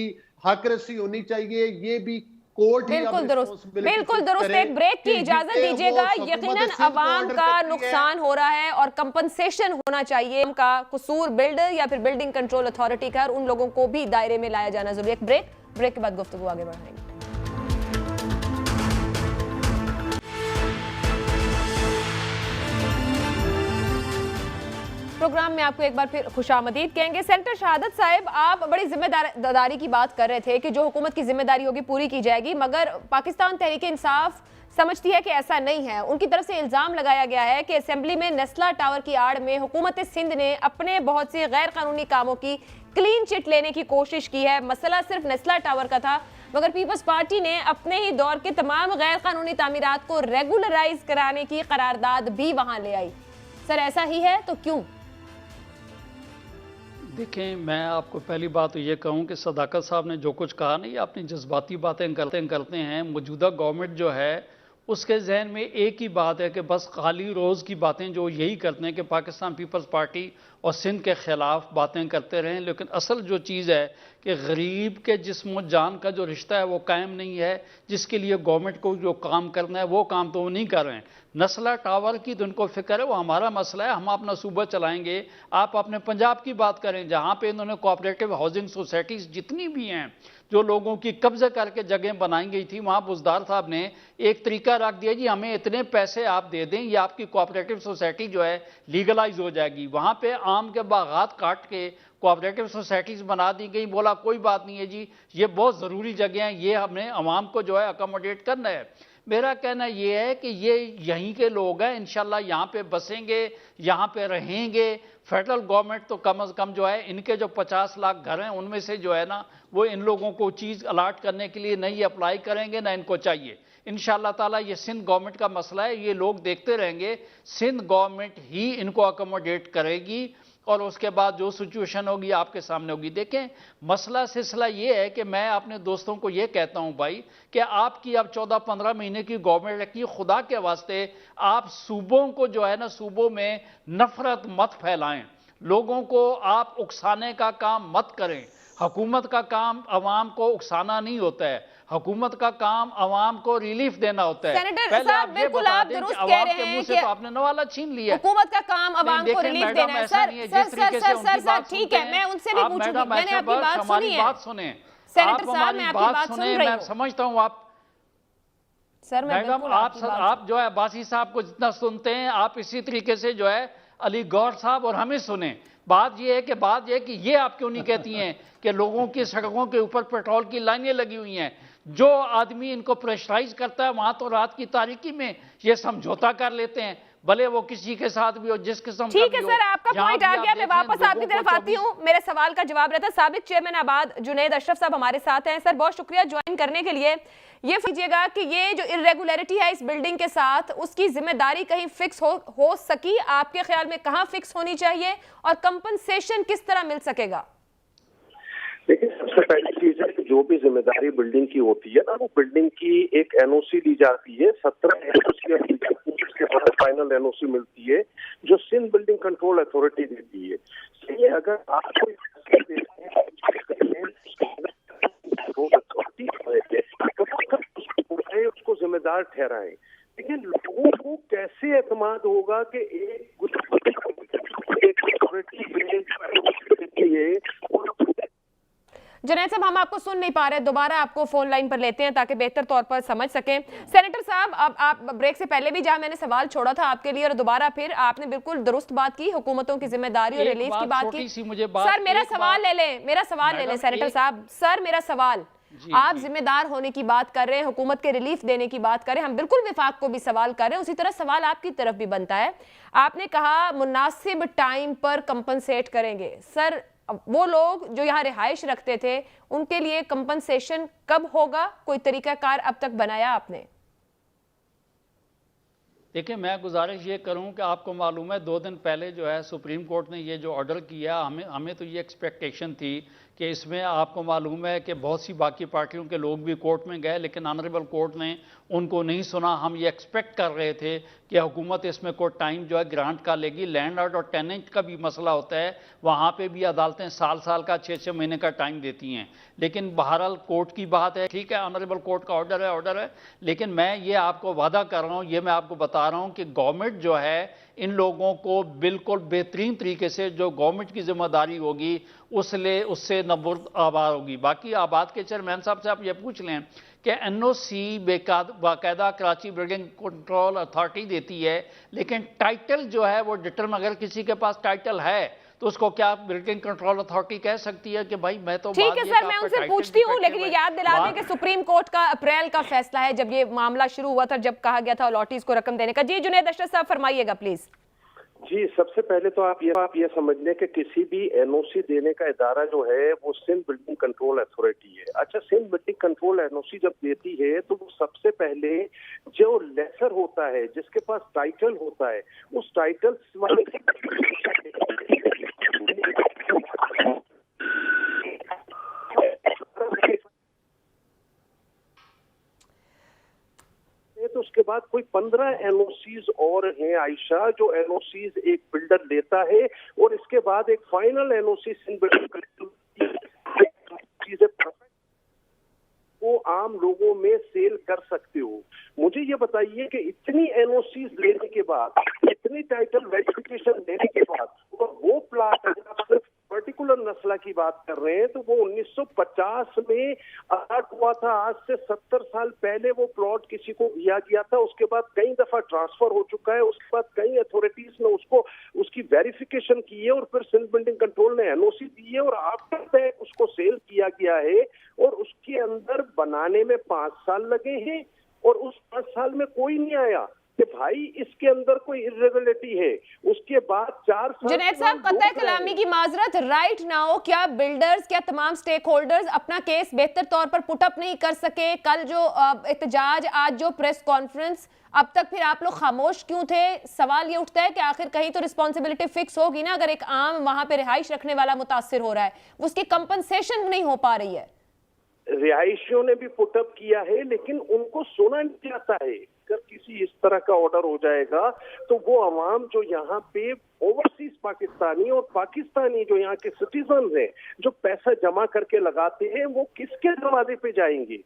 हकरसी होनी चाहिए, ये भी कोर्ट ही अब बिल्कुल दुरुस्त, रिस्पांसिबिलिटी बिल्कुल दुरुस्त। करे एक ब्रेक की कि इजाजत जितने दीजिएगा। वो यकीनन हुकूमत सिंध को अवाम ऑर्डर का करती है, नुकसान हो रहा है और कंपनसेशन होना चाहिए। का कसूर बिल्डर या फिर बिल्डिंग कंट्रोल अथॉरिटी का, और उन लोगों को भी दायरे में लाया जाना जरूरी है। एक ब्रेक के बाद गुफ्तगू आगे बढ़ाएंगे। प्रोग्राम में आपको एक बार फिर खुशामदीद कहेंगे। सेनेटर शहादत साहब, आप बड़ी जिम्मेदारी की बात कर रहे थे कि जो हुकूमत की जिम्मेदारी होगी पूरी की जाएगी, मगर पाकिस्तान तहरीक इंसाफ समझती है कि ऐसा नहीं है। उनकी तरफ से इल्जाम लगाया गया है कि असेंबली में नेस्ला टावर की आड़ में हुकूमत सिंध ने अपने बहुत से गैर कानूनी कामों की क्लीन चिट लेने की कोशिश की है। मसला सिर्फ नेस्ला टावर का था, मगर पीपल्स पार्टी ने अपने ही दौर के तमाम गैर कानूनी तामीरात को रेगुलराइज कराने की करारदाद भी वहां ले आई। सर, ऐसा ही है तो क्यों? देखें, मैं आपको पहली बात तो ये कहूँ कि सदाकत साहब ने जो कुछ कहा नहीं, अपनी जज्बाती बातें करते हैं। मौजूदा गवर्नमेंट जो है उसके जहन में एक ही बात है कि बस खाली रोज़ की बातें जो यही करते हैं कि पाकिस्तान पीपल्स पार्टी और सिंध के ख़िलाफ़ बातें करते रहें, लेकिन असल जो चीज़ है कि गरीब के जिस्म जान का जो रिश्ता है वो कायम नहीं है। जिसके लिए गवर्नमेंट को जो काम करना है वो काम तो वो नहीं कर रहे हैं। नस्ला टावर की तो उनको फिक्र है, वो हमारा मसला है, हम अपना सूबा चलाएंगे। आप अपने पंजाब की बात करें, जहाँ पे इन्होंने कोऑपरेटिव हाउसिंग सोसाइटीज़ जितनी भी हैं जो लोगों की कब्जे करके जगह बनाई गई थी, वहाँ बुजदार साहब ने एक तरीका रख दिया, जी हमें इतने पैसे आप दे दें, ये आपकी कोऑपरेटिव सोसाइटी जो है लीगलाइज हो जाएगी। वहाँ पे आम के बागात काट के कोऑपरेटिव सोसाइटीज़ बना दी गई। बोला कोई बात नहीं है जी, ये बहुत ज़रूरी जगह हैं, ये हमने अवाम को जो है अकोमोडेट करना है। मेरा कहना ये है कि ये यहीं के लोग हैं, इंशाल्लाह यहाँ पे बसेंगे, यहाँ पे रहेंगे। फेडरल गवर्नमेंट तो कम अज़ कम जो है इनके जो 50 लाख घर हैं उनमें से जो है ना वो इन लोगों को चीज़ अलाट करने के लिए नहीं अप्लाई करेंगे, ना इनको चाहिए। इंशाल्लाह ताला ये सिंध गवर्नमेंट का मसला है, ये लोग देखते रहेंगे। सिंध गवर्नमेंट ही इनको अकोमोडेट करेगी और उसके बाद जो सिचुएशन होगी आपके सामने होगी। देखें, मसला सिलसिला ये है कि मैं अपने दोस्तों को ये कहता हूं भाई कि आपकी अब 14-15 महीने की गवर्नमेंट है कि खुदा के वास्ते आप सूबों को जो है ना, सूबों में नफरत मत फैलाएं, लोगों को आप उकसाने का काम मत करें। हुकूमत का काम अवाम को उकसाना नहीं होता है, हुकूमत का काम अवाम को रिलीफ देना होता है। सेनेटर साहब, बिल्कुल आप दुरुस्त कह रहे हैं कि आपने नवाला छीन लिया। हुकूमत का काम अवाम को रिलीफ देना है। सर ठीक है, मैं उनसे भी पूछूंगी। मैंने आपकी बात सुनी है। बात सुने सेनेटर साहब, मैं आपकी बात सुन रही हूं। मैं समझता हूं आप सर, मैडम आप जो है अब्बासी साहब को जितना सुनते हैं, आप इसी तरीके से जो है अली गौर साहब और हमें सुने। बात यह है कि ये आप क्यों नहीं कहती हैं कि लोगों की सड़कों के ऊपर पेट्रोल की लाइनें लगी हुई हैं, जो आदमी इनको प्रेशराइज करता है वहां तो रात की तारीकी में ये समझौता कर लेते हैं, भले वो किसी के साथ भी हो, जिस किस्म का भी हो। ठीक है सर, आपका पॉइंट आ गया। मैं वापस आपकी तरफ आती हूँ। मेरे सवाल का जवाब रहता है। साबिक चेयरमैन आबाद जुनैद अशरफ साहब हमारे साथ हैं। सर, बहुत शुक्रिया ज्वाइन करने के लिए। ये कीजिएगा कि ये जो इरेगुलरिटी है इस बिल्डिंग के साथ, उसकी जिम्मेदारी कहीं फिक्स हो सकी? आपके ख्याल में कहाँ फिक्स होनी चाहिए और कंपनसेशन किस तरह मिल सकेगा? देखिए, सबसे पहली चीज है कि जो भी जिम्मेदारी बिल्डिंग की होती है ना, वो बिल्डिंग की एक एनओसी ली जाती है। 17 एनओसी के बाद फाइनल एनओसी मिलती है जो सिंध बिल्डिंग कंट्रोल अथॉरिटी देती है। इसलिए अगर आपको उसको जिम्मेदार ठहराएं, लेकिन लोगों को कैसे एतमाद होगा कि एक जुनैद साहब, हम आपको सुन नहीं पा रहे, दोबारा आपको फोन लाइन पर लेते हैं ताकि बेहतर तौर पर समझ सकें। सेनेटर साहब, अब आप ब्रेक से पहले भी जहां मैंने सवाल छोड़ा था आपके लिए और दोबारा फिर आपने बिल्कुल दुरुस्त बात की, हुकूमतों की जिम्मेदारी और रिलीफ की बात की। सर, मेरा सवाल ले लें सेनेटर साहब। सर, मेरा सवाल, आप जिम्मेदार होने की बात कर रहे हैं, हुकूमत के रिलीफ देने की बात कर रहे हैं, हम बिल्कुल विफाक को भी सवाल कर रहे हैं, उसी तरह सवाल आपकी तरफ भी बनता है। आपने कहा मुनासिब टाइम पर कंपनसेट करेंगे। सर, वो लोग जो यहाँ रिहाइश रखते थे उनके लिए कंपनसेशन कब होगा? कोई तरीकाकार अब तक बनाया आपने? देखिए, मैं गुजारिश ये करूं कि आपको मालूम है 2 दिन पहले जो है सुप्रीम कोर्ट ने ये जो ऑर्डर किया, हमें तो ये एक्सपेक्टेशन थी कि इसमें आपको मालूम है कि बहुत सी बाकी पार्टियों के लोग भी कोर्ट में गए, लेकिन ऑनरेबल कोर्ट ने उनको नहीं सुना। हम ये एक्सपेक्ट कर रहे थे कि हुकूमत इसमें कोई टाइम जो है ग्रांट कर लेगी। लैंडलॉर्ड और टेनेंट का भी मसला होता है, वहाँ पे भी अदालतें साल का 6-6 महीने का टाइम देती हैं। लेकिन बहरहाल कोर्ट की बात है, ठीक है, ऑनरेबल कोर्ट का ऑर्डर है, लेकिन मैं ये आपको वादा कर रहा हूँ, ये मैं आपको बता रहा हूँ कि गवर्नमेंट जो है इन लोगों को बिल्कुल बेहतरीन तरीके से, जो गवर्नमेंट की जिम्मेदारी होगी उससे नबुर्द आबाद होगी। बाकी आबाद के चेयरमैन साहब से आप ये पूछ लें कि एनओसी बाकायदा कराची बिल्डिंग कंट्रोल अथॉरिटी देती है, लेकिन टाइटल जो है वो डिटर्म, अगर किसी के पास टाइटल है तो उसको क्या बिल्डिंग कंट्रोल अथॉरिटी कह सकती है कि भाई मैं तो, ठीक है सर, मैं उनसे पूछती हूँ, लेकिन ये याद दिला दें कि सुप्रीम कोर्ट का अप्रैल का फैसला है, जब ये मामला शुरू हुआ था, जब कहा गया था अलॉटीज को रकम देने का। जी जुनैद अशरफ साहब फरमाइएगा प्लीज। जी, सबसे पहले तो आप ये समझ लें कि किसी भी एनओसी देने का इदारा जो है वो सिंध बिल्डिंग कंट्रोल अथॉरिटी है। अच्छा, सिंध बिल्डिंग कंट्रोल एनओसी जब देती है तो वो सबसे पहले जो लेसर होता है, जिसके पास टाइटल होता है, उस टाइटल तो उसके बाद कोई 15 एनओसीज और हैं आयशा, जो एनओसीज एक बिल्डर लेता है, और इसके बाद एक फाइनल एनओसी चीजें वो आम लोगों में सेल कर सकते हो। मुझे ये बताइए कि इतनी एनओसीज लेने के बाद, इतनी टाइटल वेरिफिकेशन लेने के बाद, और वो प्लाट पर्टिकुलर नस्ला की बात कर रहे हैं, तो वो 1950 में अलॉट हुआ था। आज से 70 साल पहले वो प्लॉट किसी को दिया गया था, उसके बाद कई दफा ट्रांसफर हो चुका है, उसके बाद कई अथॉरिटीज ने उसकी वेरिफिकेशन की है, और फिर सिंध बिल्डिंग कंट्रोल ने एनओसी दी है, और आफ्टर दैट उसको सेल किया गया है, और उसके अंदर बनाने में 5 साल लगे हैं, और उस 5 साल में कोई नहीं आया कि भाई इसके अंदर कोई इर्रेगुलरिटी है। उसके बाद 4 साल जुनैद साहब, कतई कलामी की माजरत, राइट नाउ क्या बिल्डर्स, क्या तमाम स्टेक होल्डर्स अपना केस बेहतर तौर पर पुटअप नहीं कर सके? कल जो एहतजाज, आज जो प्रेस कॉन्फ्रेंस, अब तक फिर आप लोग खामोश क्यों थे? सवाल ये उठता है कि आखिर कहीं तो रिस्पॉन्सिबिलिटी फिक्स होगी ना। अगर एक आम वहां पे रिहाइश रखने वाला मुतासिर हो रहा है, उसकी कंपनसेशन नहीं हो पा रही है। रिहायशियों ने भी पुटअप किया है, लेकिन उनको सुना नहीं जाता है। अगर किसी इस तरह का ऑर्डर हो जाएगा तो वो अवाम जो यहाँ पे ओवरसीज पाकिस्तानी और पाकिस्तानी जो यहाँ के सिटीजन हैं, जो पैसा जमा करके लगाते हैं, वो किसके दरवाजे पे जाएंगे?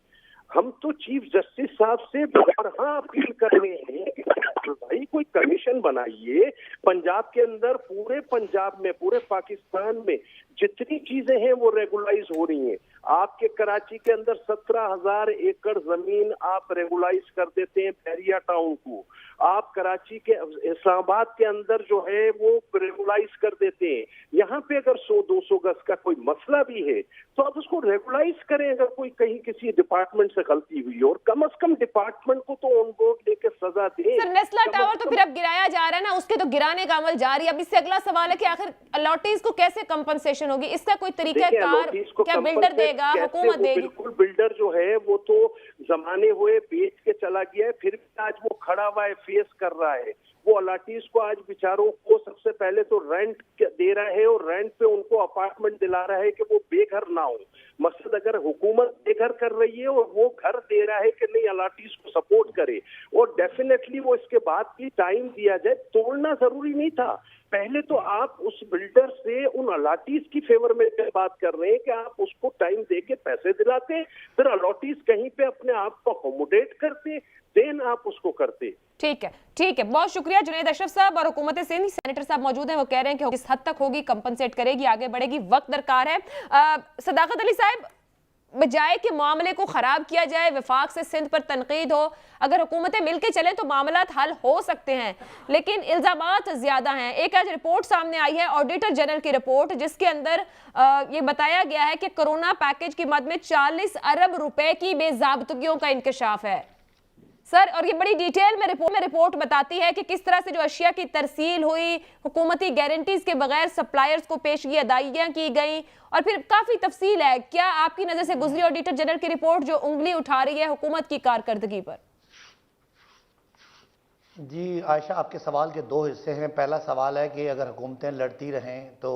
हम तो चीफ जस्टिस साहब से बारहा अपील कर रहे हैं कि भाई कोई कमीशन बनाइए। पंजाब के अंदर, पूरे पंजाब में, पूरे पाकिस्तान में जितनी चीजें हैं वो रेगुलाइज हो रही हैं। आपके कराची के अंदर 17,000 एकड़ जमीन आप रेगुलाइज कर देते हैं बैरिया टाउन को। आप कराची के इस्लामाबाद के अंदर जो है वो रेगुलाइज कर देते हैं। यहाँ पे अगर 100-200 गज का कोई मसला भी है तो आप उसको रेगुलाइज करें। अगर कोई कहीं किसी डिपार्टमेंट से गलती हुई और कम से कम डिपार्टमेंट को तो ऑन बोर्ड लेके सजा दें। सर, नेस्ला टावर तो फिर अब गिराया जा रहा है ना, उसके तो गिराने का अमल जारी है। अब इससे अगला सवाल है कि आखिर अलॉटीज को कैसे कंपनसेशन होगी? इसका कोई तरीका कार क्या बिल्डर देगा, हुकूमत देगी? बिल्कुल, बिल्डर जो है वो तो जमाने हुए बेच के चला गया है, फिर भी आज वो खड़ा हुआ है, फेस कर रहा है। वो अलाटीज को आज बेचारों को सबसे पहले तो रेंट दे रहा है, और रेंट पे उनको अपार्टमेंट दिला रहा है कि वो बेघर ना हो। मकसद अगर हुकूमत बेघर कर रही है और वो घर दे रहा है कि नहीं अलाटीज को सपोर्ट करे, और डेफिनेटली वो इसके बाद भी टाइम दिया जाए। तोड़ना जरूरी नहीं था। पहले तो आप उस बिल्डर से उन अलॉटीज की फेवर में बात कर रहे हैं कि आप उसको टाइम दे के पैसे दिलाते, फिर अलॉटीज कहीं पे अपने आप को अकोमोडेट करते, देन आप उसको करते। ठीक है, बहुत शुक्रिया जुनैद अशरफ साहब। और हुकूमत सिंध सेनेटर साहब मौजूद हैं, वो कह रहे हैं कि किस हद तक होगी, कंपनसेट करेगी, आगे बढ़ेगी, वक्त दरकार है। सदाकत अली साहब, बजाय कि मामले को खराब किया जाए, वफाक से सिंध पर तनकीद हो, अगर हुकूमतें मिलकर चलें तो मामला हल हो सकते हैं, लेकिन इल्जामात ज्यादा हैं। एक आज रिपोर्ट सामने आई है, ऑडिटर जनरल की रिपोर्ट, जिसके अंदर ये बताया गया है कि कोरोना पैकेज की मद में 40 अरब रुपए की बेजाबतगियों का इंकशाफ है सर। और ये बड़ी डिटेल में रिपोर्ट बताती है कि किस तरह से जो अशिया की तरसील हुई, हुकूमती गारंटीज के बगैर सप्लायर्स को पेशगी अदाइयां की गई, और फिर काफी तफसील है। क्या आपकी नजर से गुजरी ऑडिटर जनरल की रिपोर्ट जो उंगली उठा रही है हुकूमत की कारकर्दगी पर? जी आयशा, आपके सवाल के दो हिस्से हैं। पहला सवाल है कि अगर हुकूमतें लड़ती रहें तो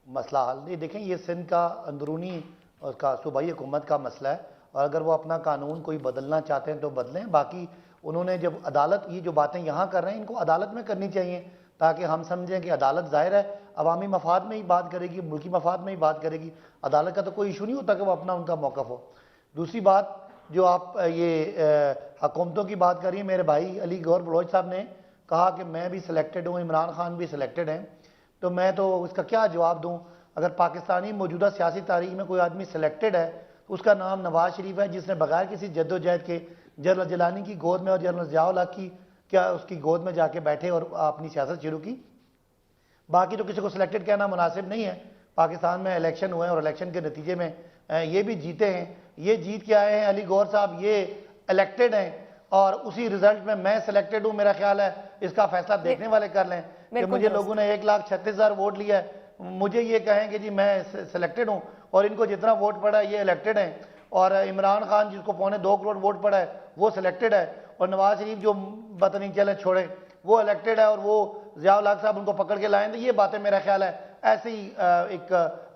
मसला हल नहीं। देखें, ये सिंध का अंदरूनी उसका सूबाई हुकूमत का मसला है, और अगर वो अपना कानून कोई बदलना चाहते हैं तो बदलें। बाकी उन्होंने जब अदालत, ये जो बातें यहाँ कर रहे हैं इनको अदालत में करनी चाहिए, ताकि हम समझें कि अदालत ज़ाहिर है अवामी मफाद में ही बात करेगी, मुल्की मफाद में ही बात करेगी। अदालत का तो कोई इशू नहीं होता कि वो अपना उनका मौक़िफ़ हो। दूसरी बात, जो आप ये हुकूमतों की बात करिए, मेरे भाई अली गौहर बलोच साहब ने कहा कि मैं भी सिलेक्टेड हूँ, इमरान खान भी सिलेक्टेड हैं, तो मैं तो इसका क्या जवाब दूँ। अगर पाकिस्तानी मौजूदा सियासी तारीख में कोई आदमी सिलेक्टेड है तो उसका नाम नवाज शरीफ है, जिसने बगैर किसी जद्दोजहद के जनरल जिलानी की गोद में और जनरल ज़िया-उल-हक की क्या उसकी गोद में जाके बैठे और अपनी सियासत शुरू की। बाकी तो किसी को सिलेक्टेड कहना मुनासिब नहीं है। पाकिस्तान में इलेक्शन हुए हैं और इलेक्शन के नतीजे में ये भी जीते हैं। ये जीत के आए हैं अली गौहर साहब, ये इलेक्टेड हैं, और उसी रिजल्ट में मैं सिलेक्टेड हूँ। मेरा ख्याल है इसका फैसला देखने वाले कर लें कि मुझे लोगों ने 1,36,000 वोट लिया है, मुझे ये कहें कि जी मैं सिलेक्टेड हूँ, और इनको जितना वोट पड़ा है ये इलेक्टेड हैं। और इमरान खान जिसको 2.25 करोड़ वोट पड़ा है वो सिलेक्टेड है, और नवाज शरीफ जो पता नहीं चले छोड़े वो इलेक्टेड है, और वो ज़िया-उल-हक साहब उनको पकड़ के लाएंगे। ये बातें मेरा ख्याल है ऐसे ही एक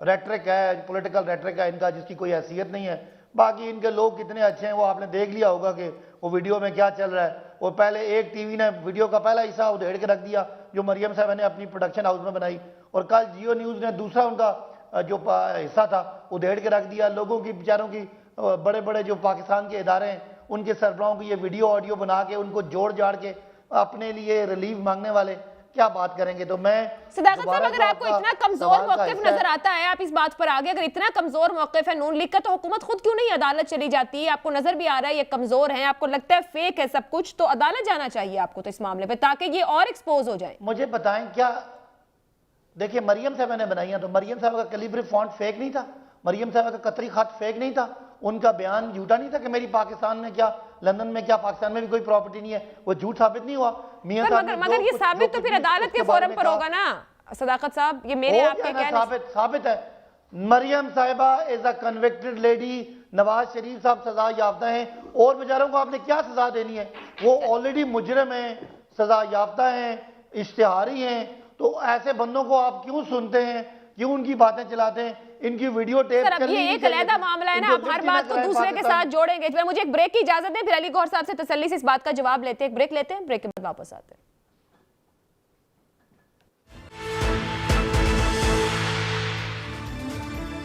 रेटरिक है, पॉलिटिकल रेटरिक है इनका, जिसकी कोई हैसियत नहीं है। बाकी इनके लोग कितने अच्छे हैं वो आपने देख लिया होगा कि वो वीडियो में क्या चल रहा है। और पहले एक टीवी ने वीडियो का पहला हिस्सा उधेड़ के रख दिया जो मरियम साहब ने अपनी प्रोडक्शन हाउस में बनाई, और कल जियो न्यूज़ ने दूसरा उनका जो हिस्सा था उधेड़ के रख दिया। लोगों की बेचारों की बड़े बड़े जो पाकिस्तान के इदारे हैं उनके सरबराहों की ये वीडियो ऑडियो बना के उनको जोड़ जाड़ के अपने लिए रिलीफ मांगने वाले क्या बात करेंगे। तो मैं सदाकत साहब, अगर आपको इतना कमजोर मौक़िफ़ नजर आता है, आप इस बात पर आगे, अगर इतना कमजोर मौक़िफ़ है नून लीग का, तो हुकूमत खुद क्यों नहीं अदालत चली जाती है? आपको नजर भी आ रहा है ये कमजोर है, आपको लगता है फेक है सब कुछ, तो अदालत जाना चाहिए आपको तो इस मामले पे, ताकि ये और एक्सपोज हो जाए। मुझे बताएं, क्या देखिए मरियम साहब ने बनाई, तो मरियम साहब का कैलिब्री फॉन्ट फेक नहीं था, मरियम साहब का कतरी खत फेक नहीं था, उनका बयान झूठा नहीं था कि मेरी पाकिस्तान में क्या, लंदन में क्या, पाकिस्तान में भी कोई प्रॉपर्टी नहीं है, वो झूठ साबित नहीं हुआ। मियां साहब मगर ये साबित तो फिर अदालत के फोरम पर होगा ना सदाकत साहब, ये मेरे आपके कहने साबित है। मरियम साहिबा is a convicted lady, Nawaz Sharif साहब सजा याफ्ता हैं, और बेचारों को आपने क्या सजा देनी है? वो ऑलरेडी मुजरिम हैं, सजा याफ्ता हैं, इश्तिहारी हैं, तो ऐसे बंदों को आप क्यों सुनते हैं, क्यों उनकी बातें चलाते हैं? इनकी वीडियो टेप सर, अब ये एक अलग मामला है ना, आप हर बात को दूसरे के साथ जोड़ेंगे। तो मुझे एक ब्रेक की इजाजत दें, फिर अली गौहर साहब से तसल्ली से इस बात का जवाब लेते हैं। एक ब्रेक लेते हैं, ब्रेक के बाद वापस आते हैं।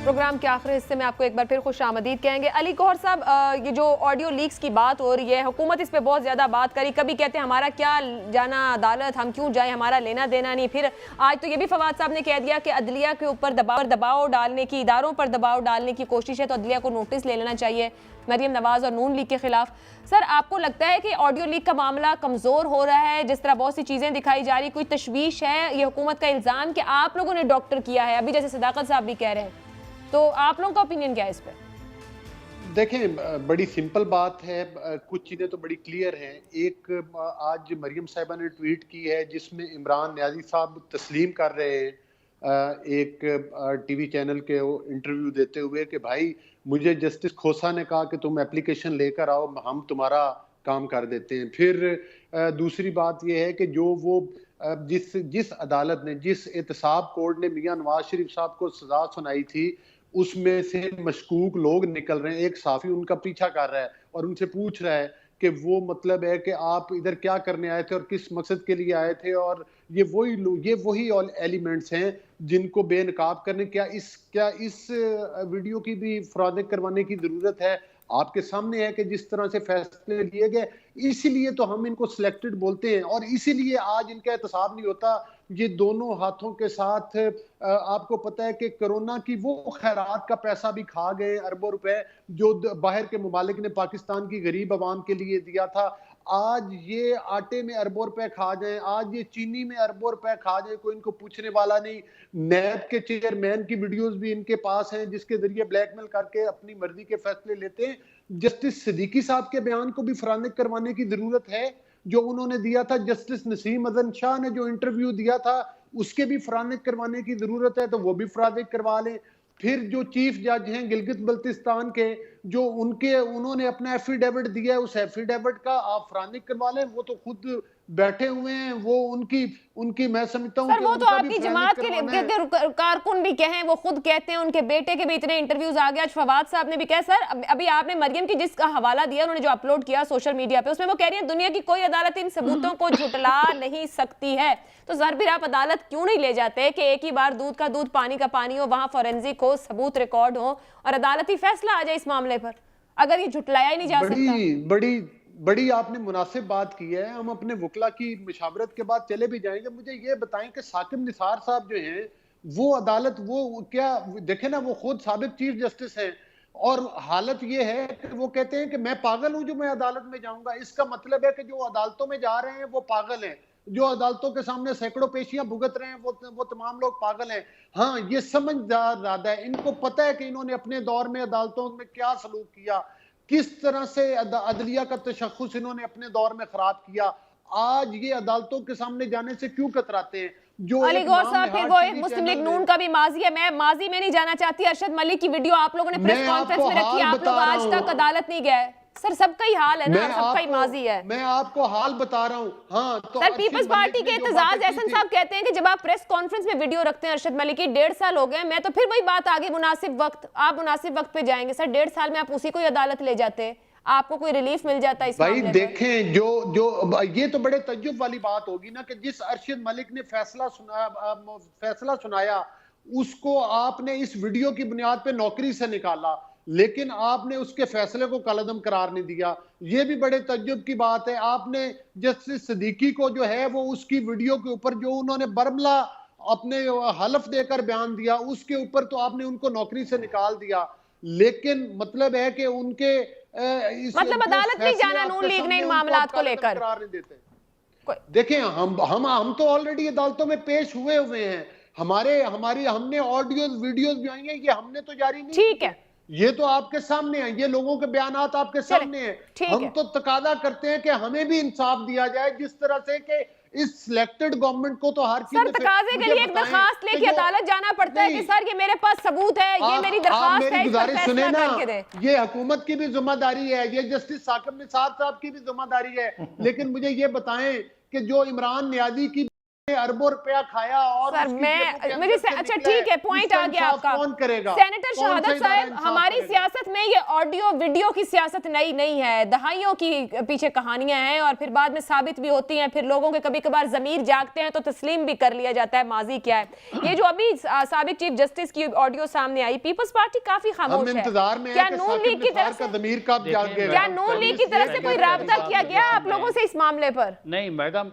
प्रोग्राम के आखिरी हिस्से में आपको एक बार फिर खुश आमदीद कहेंगे। अली गौहर साहब, ये जो ऑडियो लीक्स की बात हो रही है, हुकूमत इस पे बहुत ज़्यादा बात करी, कभी कहते हैं हमारा क्या जाना अदालत, हम क्यों जाए, हमारा लेना देना नहीं। फिर आज तो ये भी फवाद साहब ने कह दिया कि अदलिया के ऊपर दबाव डालने की, इदारों पर दबाव डालने की कोशिश है, तो अदलिया को नोटिस ले लेना चाहिए मरियम नवाज और नून लीग के खिलाफ। सर, आपको लगता है कि ऑडियो लीक का मामला कमज़ोर हो रहा है, जिस तरह बहुत सी चीज़ें दिखाई जा रही, कोई तशवीश है, ये हुकूमत का इल्ज़ाम कि आप लोगों ने डॉक्टर किया है, अभी जैसे सदाकत साहब भी कह रहे हैं, तो आप लोगों का ओपिनियन क्या है इस पे? देखें, बड़ी सिंपल बात है, कुछ चीज़ें तो बड़ी क्लियर हैं। एक, आज मरियम साहिबा ने ट्वीट की है जिसमें इमरान न्याजी साहब तस्लीम कर रहे हैं एक टीवी चैनल के इंटरव्यू देते हुए कि भाई मुझे जस्टिस खोसा ने कहा कि तुम एप्लीकेशन लेकर आओ, हम तुम्हारा काम कर देते हैं। फिर दूसरी बात यह है कि जो वो जिस अदालत ने, जिस एहतसाब कोर्ट ने मियां नवाज शरीफ साहब को सजा सुनाई थी, उसमें से मशकूक लोग निकल रहे हैं। एक साफी उनका पीछा कर रहा है और उनसे पूछ रहा है कि वो मतलब है कि आप इधर क्या करने आए थे और किस मकसद के लिए आए थे, और ये वही एलिमेंट्स हैं जिनको बेनकाब करने, क्या इस वीडियो की भी फराद करवाने की जरूरत है? आपके सामने है कि जिस तरह से फैसले लिए गए, इसीलिए तो हम इनको सिलेक्टेड बोलते हैं, और इसीलिए आज इनका एहतसाब नहीं होता। ये दोनों हाथों के साथ, आपको पता है कि कोरोना की वो खैरात का पैसा भी खा गए, अरबों रुपए जो बाहर के मुमालिक ने पाकिस्तान की गरीब आवाम के लिए दिया था। आज ये आटे में अरबों रुपए खा जाए, आज ये चीनी में अरबों रुपए खा जाए, कोई इनको पूछने वाला नहीं। नैब के चेयरमैन की वीडियोस भी इनके पास हैं जिसके जरिए ब्लैकमेल करके अपनी मर्जी के फैसले लेते हैं। जस्टिस सिद्दीकी साहब के बयान को भी फरानिक करवाने की जरूरत है जो उन्होंने दिया था। जस्टिस नसीम अदन शाह ने जो इंटरव्यू दिया था उसके भी फरानिक करवाने की जरूरत है, तो वो भी फरानिक करवा लें। फिर जो चीफ जज हैं गिलगित बल्तिस्तान के, जो उन्होंने अपना एफिडेविट दिया है, उस एफिडेविट का आप फरानी करवा लें, वो तो खुद बैठे हुए हैं, वो उनकी मैं समझता हूँ सर वो तो आपकी जमात के कारकुन भी कहें, वो खुद कहते हैं, उनके बेटे के भी इतने इंटरव्यूज आ गए, आज फवाद साहब ने भी कहा। सर अभी आपने मरियम की जिसका हवाला दिया, उन्होंने जो अपलोड किया सोशल मीडिया पे, उसमें वो कह रही है दुनिया की कोई अदालत इन सबूतों को झुटला नहीं सकती है। तो सर फिर आप अदालत क्यों नहीं ले जाते कि एक ही बार दूध का दूध पानी का पानी हो, वहां फॉरेंसिक हो, सबूत रिकॉर्ड हो और अदालती फैसला आ जाए इस मामले पर, अगर ये झुटलाया ही नहीं जा सकता। बड़ी आपने मुनासिब बात की है। हम अपने वकला की मशावरत के बाद चले भी जाएंगे। मुझे ये बताएं कि साकिब निसार साहब जो हैं वो अदालत, वो क्या देखे ना, वो खुद साबिक चीफ जस्टिस हैं और हालत ये है कि वो कहते हैं कि मैं पागल हूं जो मैं अदालत में जाऊंगा। इसका मतलब है कि जो अदालतों में जा रहे हैं वो पागल हैं, जो अदालतों के सामने सैकड़ों पेशियां भुगत रहे हैं वो तमाम लोग पागल हैं। हाँ, ये समझदार ज्यादा है, इनको पता है कि इन्होंने अपने दौर में अदालतों में क्या सलूक किया, किस तरह से अदलिया का तशख्खुस इन्होंने अपने दौर में खराब किया। आज ये अदालतों के सामने जाने से क्यों कतराते हैं? जो अली गौर साहब, फिर वो एक मुस्लिम लीग नून का भी माजी है। मैं माजी में नहीं जाना चाहती। अरशद मलिक की वीडियो आप लोगों ने प्रेस कॉन्फ्रेंस में रखी, आप लोग आज तक अदालत नहीं गए। सर सबका ही हाल है ना, सबका ही माजी है। मैं आपको हाल बता रहा हूँ। हाँ, तो सर पीपल्स पार्टी के एतजाज एहसन साहब कहते हैं कि जब आप प्रेस कॉन्फ्रेंस में वीडियो रखते हैं अरशद मलिक की, 1.5 साल हो गए, मैं तो फिर वही बात आगे, मुनासिब वक्त, आप मुनासिब वक्त पे जाएंगे। सर 1.5 साल में आप उसी को ही अदालत ले जाते, आपको कोई रिलीफ मिल जाता है इस भाई? देखें, जो ये तो बड़े तज्जुब वाली बात होगी ना कि जिस अरशद मलिक ने फैसला सुनाया उसको आपने इस वीडियो की बुनियाद पे नौकरी से निकाला, लेकिन आपने उसके फैसले को कलअदम करार नहीं दिया। ये भी बड़े तज्जुब की बात है। आपने जस्टिस सिद्दीकी को जो है वो उसकी वीडियो के ऊपर जो उन्होंने बरमला अपने हलफ देकर बयान दिया, उसके ऊपर तो आपने उनको नौकरी से निकाल दिया। लेकिन मतलब है कि उनके मतलब अदालत नहीं जाना नून लीग ने इन मामलात को लेकर करार नहीं देते। देखें, हम तो ऑलरेडी अदालतों में पेश हुए हैं। हमने ऑडियोज वीडियोज भी आई हैं, ये हमने तो जारी नहीं, ठीक है, ये तो आपके सामने है, ये लोगों के बयानात आपके सामने हैं। हम तो तकादा करते हैं कि हमें भी इंसाफ दिया जाए, जिस तरह से कि इस सिलेक्टेड गवर्नमेंट को तो हर चीज सर तकाजे के लिए एक दरखास्त लेके अदालत जाना पड़ता है कि सर ये मेरे पास सबूत है, ये मेरी दरखास्त है, इस पर फैसला करके दें। ये हुकूमत की भी जिम्मेदारी है, ये जस्टिस साकिब निसार साहब की भी जिम्मेदारी है। लेकिन मुझे ये बताएं कि जो इमरान नियाजी की अरबों रुपया खाया और सर मुझे अच्छा ठीक है, पॉइंट आ गया आपका। कौन करेगा? सेनेटर शहादत साहब, हमारी सियासत में ये ऑडियो वीडियो की सियासत नई नहीं है, दहाइयों की पीछे कहानियां हैं और फिर बाद में साबित भी होती हैं। फिर लोगों के कभी कभार जमीर जागते हैं तो तस्लीम भी कर लिया जाता है माजी क्या है। ये जो अभी साबिक चीफ जस्टिस की ऑडियो सामने आई, पीपल्स पार्टी काफी खामोश है। क्या नून लीग की तरफ से कोई राबता किया गया आप लोगों से इस मामले पर? नहीं मैडम,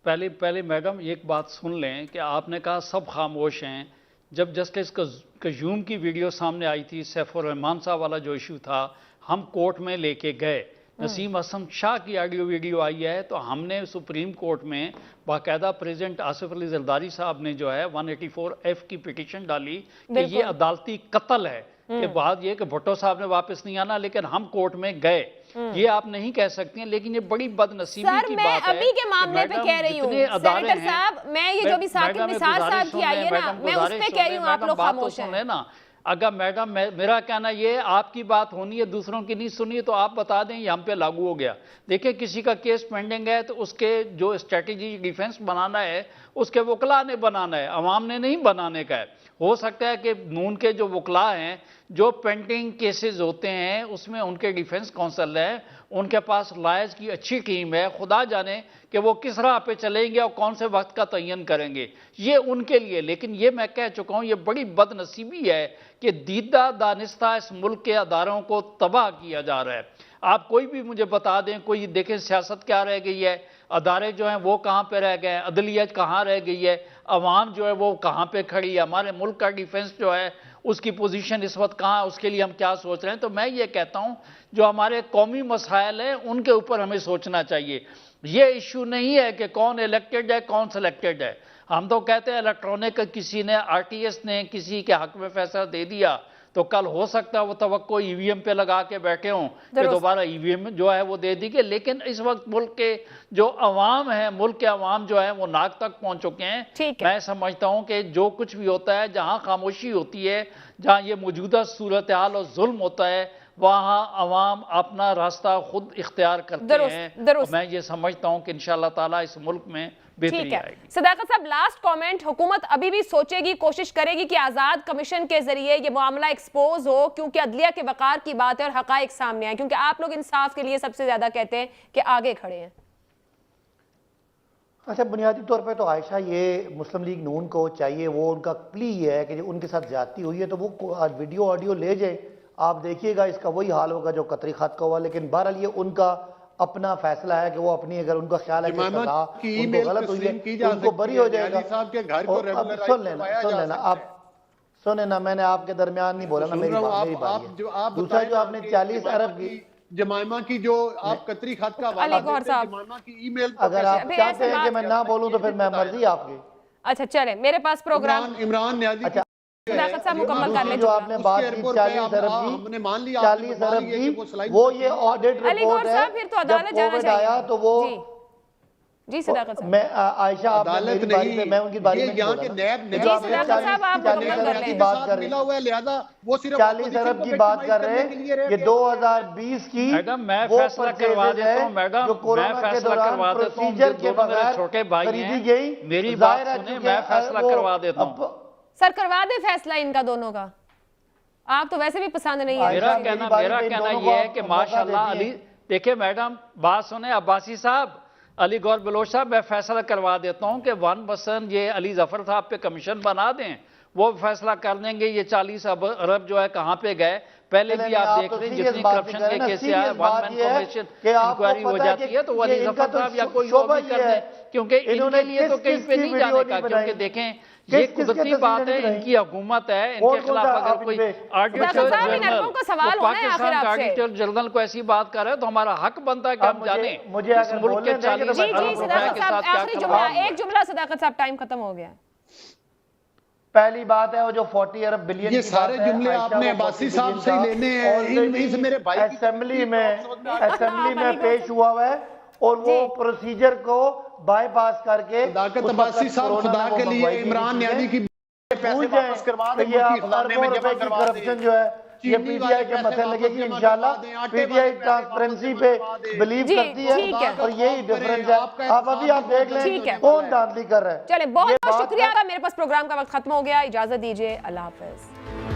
पहले मैडम एक बात सुन लें कि आपने कहा सब खामोश हैं। जब जस्टिस कयूम की वीडियो सामने आई थी, सैफुर रहमान साहब वाला जो इशू था, हम कोर्ट में लेके गए। नसीम असम शाह की ऑडियो वीडियो आई है तो हमने सुप्रीम कोर्ट में बाकायदा प्रेसिडेंट आसिफ अली जरदारी साहब ने जो है 184F की पिटीशन डाली कि ये अदालती कत्ल है। के बाद ये कि भुट्टो साहब ने वापस नहीं आना, लेकिन हम कोर्ट में गए। ये आप नहीं कह सकती हैं, लेकिन ये बड़ी बदनसीबी की बात है। मैं अभी के मामले पे कह रही हूँ सेनेटर साहब, मैं ये जो भी साकिब निसार साहब की आई है ना, मैं उस पे कह रही हूँ, आप लोग खामोश हैं ना। अगर मैडम मेरा कहना ये, आपकी बात होनी है, दूसरों की नहीं सुनी तो आप बता दें ये हम पे लागू हो गया। देखिए किसी का केस पेंडिंग है तो उसके जो स्ट्रेटेजी डिफेंस बनाना है उसके वकला ने बनाना है, अवाम ने नहीं बनाने का है। हो सकता है कि नून के जो वकला हैं, जो पेंडिंग केसेस होते हैं उसमें उनके डिफेंस काउंसिल है, उनके पास लॉयर्स की अच्छी टीम है, खुदा जाने कि वो किस राह पे चलेंगे और कौन से वक्त का तयन करेंगे, ये उनके लिए। लेकिन ये मैं कह चुका हूँ, ये बड़ी बदनसीबी है कि दीदा दानिस्ता इस मुल्क के अदारों को तबाह किया जा रहा है। आप कोई भी मुझे बता दें, कोई देखें सियासत क्या रह गई है, अदारे जो हैं वो कहाँ पे रह गए हैं, अदलियत कहाँ रह गई है, अवाम जो है वो कहाँ पे खड़ी है, हमारे मुल्क का डिफेंस जो है उसकी पोजीशन इस वक्त कहाँ है, उसके लिए हम क्या सोच रहे हैं। तो मैं ये कहता हूँ जो हमारे कौमी मसाइल हैं उनके ऊपर हमें सोचना चाहिए। ये इशू नहीं है कि कौन इलेक्टेड है कौन सिलेक्टेड है। हम तो कहते हैं इलेक्ट्रॉनिक किसी ने, RTS ने किसी के हक में फैसला दे दिया तो कल हो सकता है वो तवक्को ईवीएम पे लगा के बैठे हों कि दुरुस्त। दोबारा ईवीएम जो है वो दे दी गई। लेकिन इस वक्त मुल्क के जो अवाम है, मुल्क के अवाम जो है वो नाक तक पहुंच चुके हैं। ठीक है। मैं समझता हूं कि जो कुछ भी होता है, जहां खामोशी होती है, जहां ये मौजूदा सूरत हाल और जुल्म होता है, वहां अवाम अपना रास्ता खुद इख्तियार करते दुरुस्त, हैं। दुरुस्त। और मैं ये समझता हूं कि इंशाअल्लाह ताला इस मुल्क में बेहतरी ठीक है आएगी। सदाकत साहब, लास्ट कमेंट, हुकूमत अभी भी सोचेगी, कोशिश करेगी कि आजाद कमीशन के जरिए ये मामला एक्सपोज हो, क्योंकि अदलिया के वकार की बात है और हकाइक सामने आए, क्योंकि आप लोग इंसाफ के लिए सबसे ज्यादा कहते हैं कि आगे खड़े हैं। अच्छा, बुनियादी तौर पे तो आयशा ये मुस्लिम लीग नून को चाहिए, वो उनका प्ली है कि जो उनके साथ ज्यादती हुई है तो वो आज वीडियो ऑडियो ले जाए, आप देखिएगा इसका वही हाल होगा जो कतरी खत का हुआ। लेकिन बहरहाल ये उनका अपना फैसला है कि वो अपनी, अगर उनका ख्याल है कि सजा उनको गलत हुई है उनको बरी हो जाएगा। अब सुन लेना आप सुने ना, मैंने आपके दरमियान नहीं बोला ना, मेरी बात है। दूसरा जो आपने 40 अरब की जमाइमा की जो आप कतरी खत का अली गौहर साहब, जमाइमा की ईमेल, अगर आप चाहते हैं कि मैं ना बोलूं तो फिर मैं मर्जी आपकी। अच्छा चले, मेरे पास प्रोग्राम इमरान न्याजी अच्छा, सदाकत साहब मुकम्मल कर लें। जो आपने बात की 40 अरब हमने मान की, लिया 40 अरब की, वो ये ऑडिट अली गौहर रिपोर्ट है। साहब, फिर तो अदालत जब जाना कोविड चाहिए। आया तो वो जी सदाकत साहब, मैं आयशा आपने अदालत मेरी बारी नहीं, पे, मैं उनकी बारी ये में यहाँ नहीं के बोला नैब ना। नैब जो आपने सदाकत साहब, आप 40 मुकम्मल कर की लें। बात कर रहे मिला हुआ है, लिहाजा वो सिर्फ 40 अरब की बात कर रहे हैं, ये 2020 की मैडम मैं वो फैसला करवा purchases देता है हूं मैडम, जो मैं कोरोना के फैसला दौरान करवा देता हूं। प्रोसीजर के दोनों मेरे बगैर छोटे भाई खरीदी हैं, गई। मेरी जाहिर बात है सुने, चूंकि मैं फैसला वो करवा देता हूं। सर करवा दे फैसला इनका दोनों का, आप तो वैसे भी पसंद नहीं है। मेरा मेरी कहना बारी पे इन दोनों को ये है आप कि मौका माशाल्लाह देती अली, हैं। देखिए मैडम बात सुने, अब्बासी साहब, अली गौर बलोच साहब, मैं फैसला करवा देता हूं कि 1% ये अली जफर साहब पे कमीशन बना दें, वो फैसला कर देंगे ये 40 अरब जो है कहाँ पे गए। पहले भी आप देख रहे हैं जितनी करप्शन के केस आए, वन मैन कमीशन इंक्वायरी हो जाती है तो अली जफर साहब या कोई और भी कर दें, क्योंकि इनके लिए तो कहीं पे नहीं जाने का। क्योंकि देखें ये कुदरती बात है, इनकी हुकूमत है, इनके खिलाफ अगर कोई auditor general Pakistan auditor general को ऐसी बात कर रहे हैं तो हमारा हक बनता है कि हम जाने इस मुल्क के 40 जी अरब जी रुपए सदाकत के साहब, साथ क्या आखिरी करवा जुमला, है। एक जुमला सदाकत साहब, टाइम खत्म हो गया। पहली बात है वो जो 40 अरब बिलियन ये की सारे बात है, जुमले आयशा, आपने वो अब्बासी 40 साहब से ही बिलियन लेने का हैं। already इनमें से मेरे भाई की असेंबली में पेश हुआ हुआ है और वो प्रोसीजर को बाईपास करके सदाकत उस अब्बासी वक्त साहब, कोरोना खुदा में के वो लिए मंगवाई थी इमरान चीजें। न्याजी की पैसे भूल जाएं वापस करवा तो दें, ये मुल्की आप खजाने में अरबों जमा रुपए की करवा दें। करप्शन जो है ये चीनी पीटीआई के वाले मथे पैसे लगेगी वापस इंशाल्लाह। जमा करवा दें, आटे पीटीआई वाले पैसे ट्रांसपेरेंसी वापस पे जमा दें। बिलीव जी, करती है ठीक है। और यही डिफरेंस है। आप अभी आप देख ठीक है। लें कौन धांधली कर रहा है। चले, बहुत ये बहुत बात शुक्रिया, मेरे पास प्रोग्राम का वक्त खत्म हो गया, इजाजत दीजिए, अल्लाह हाफिज।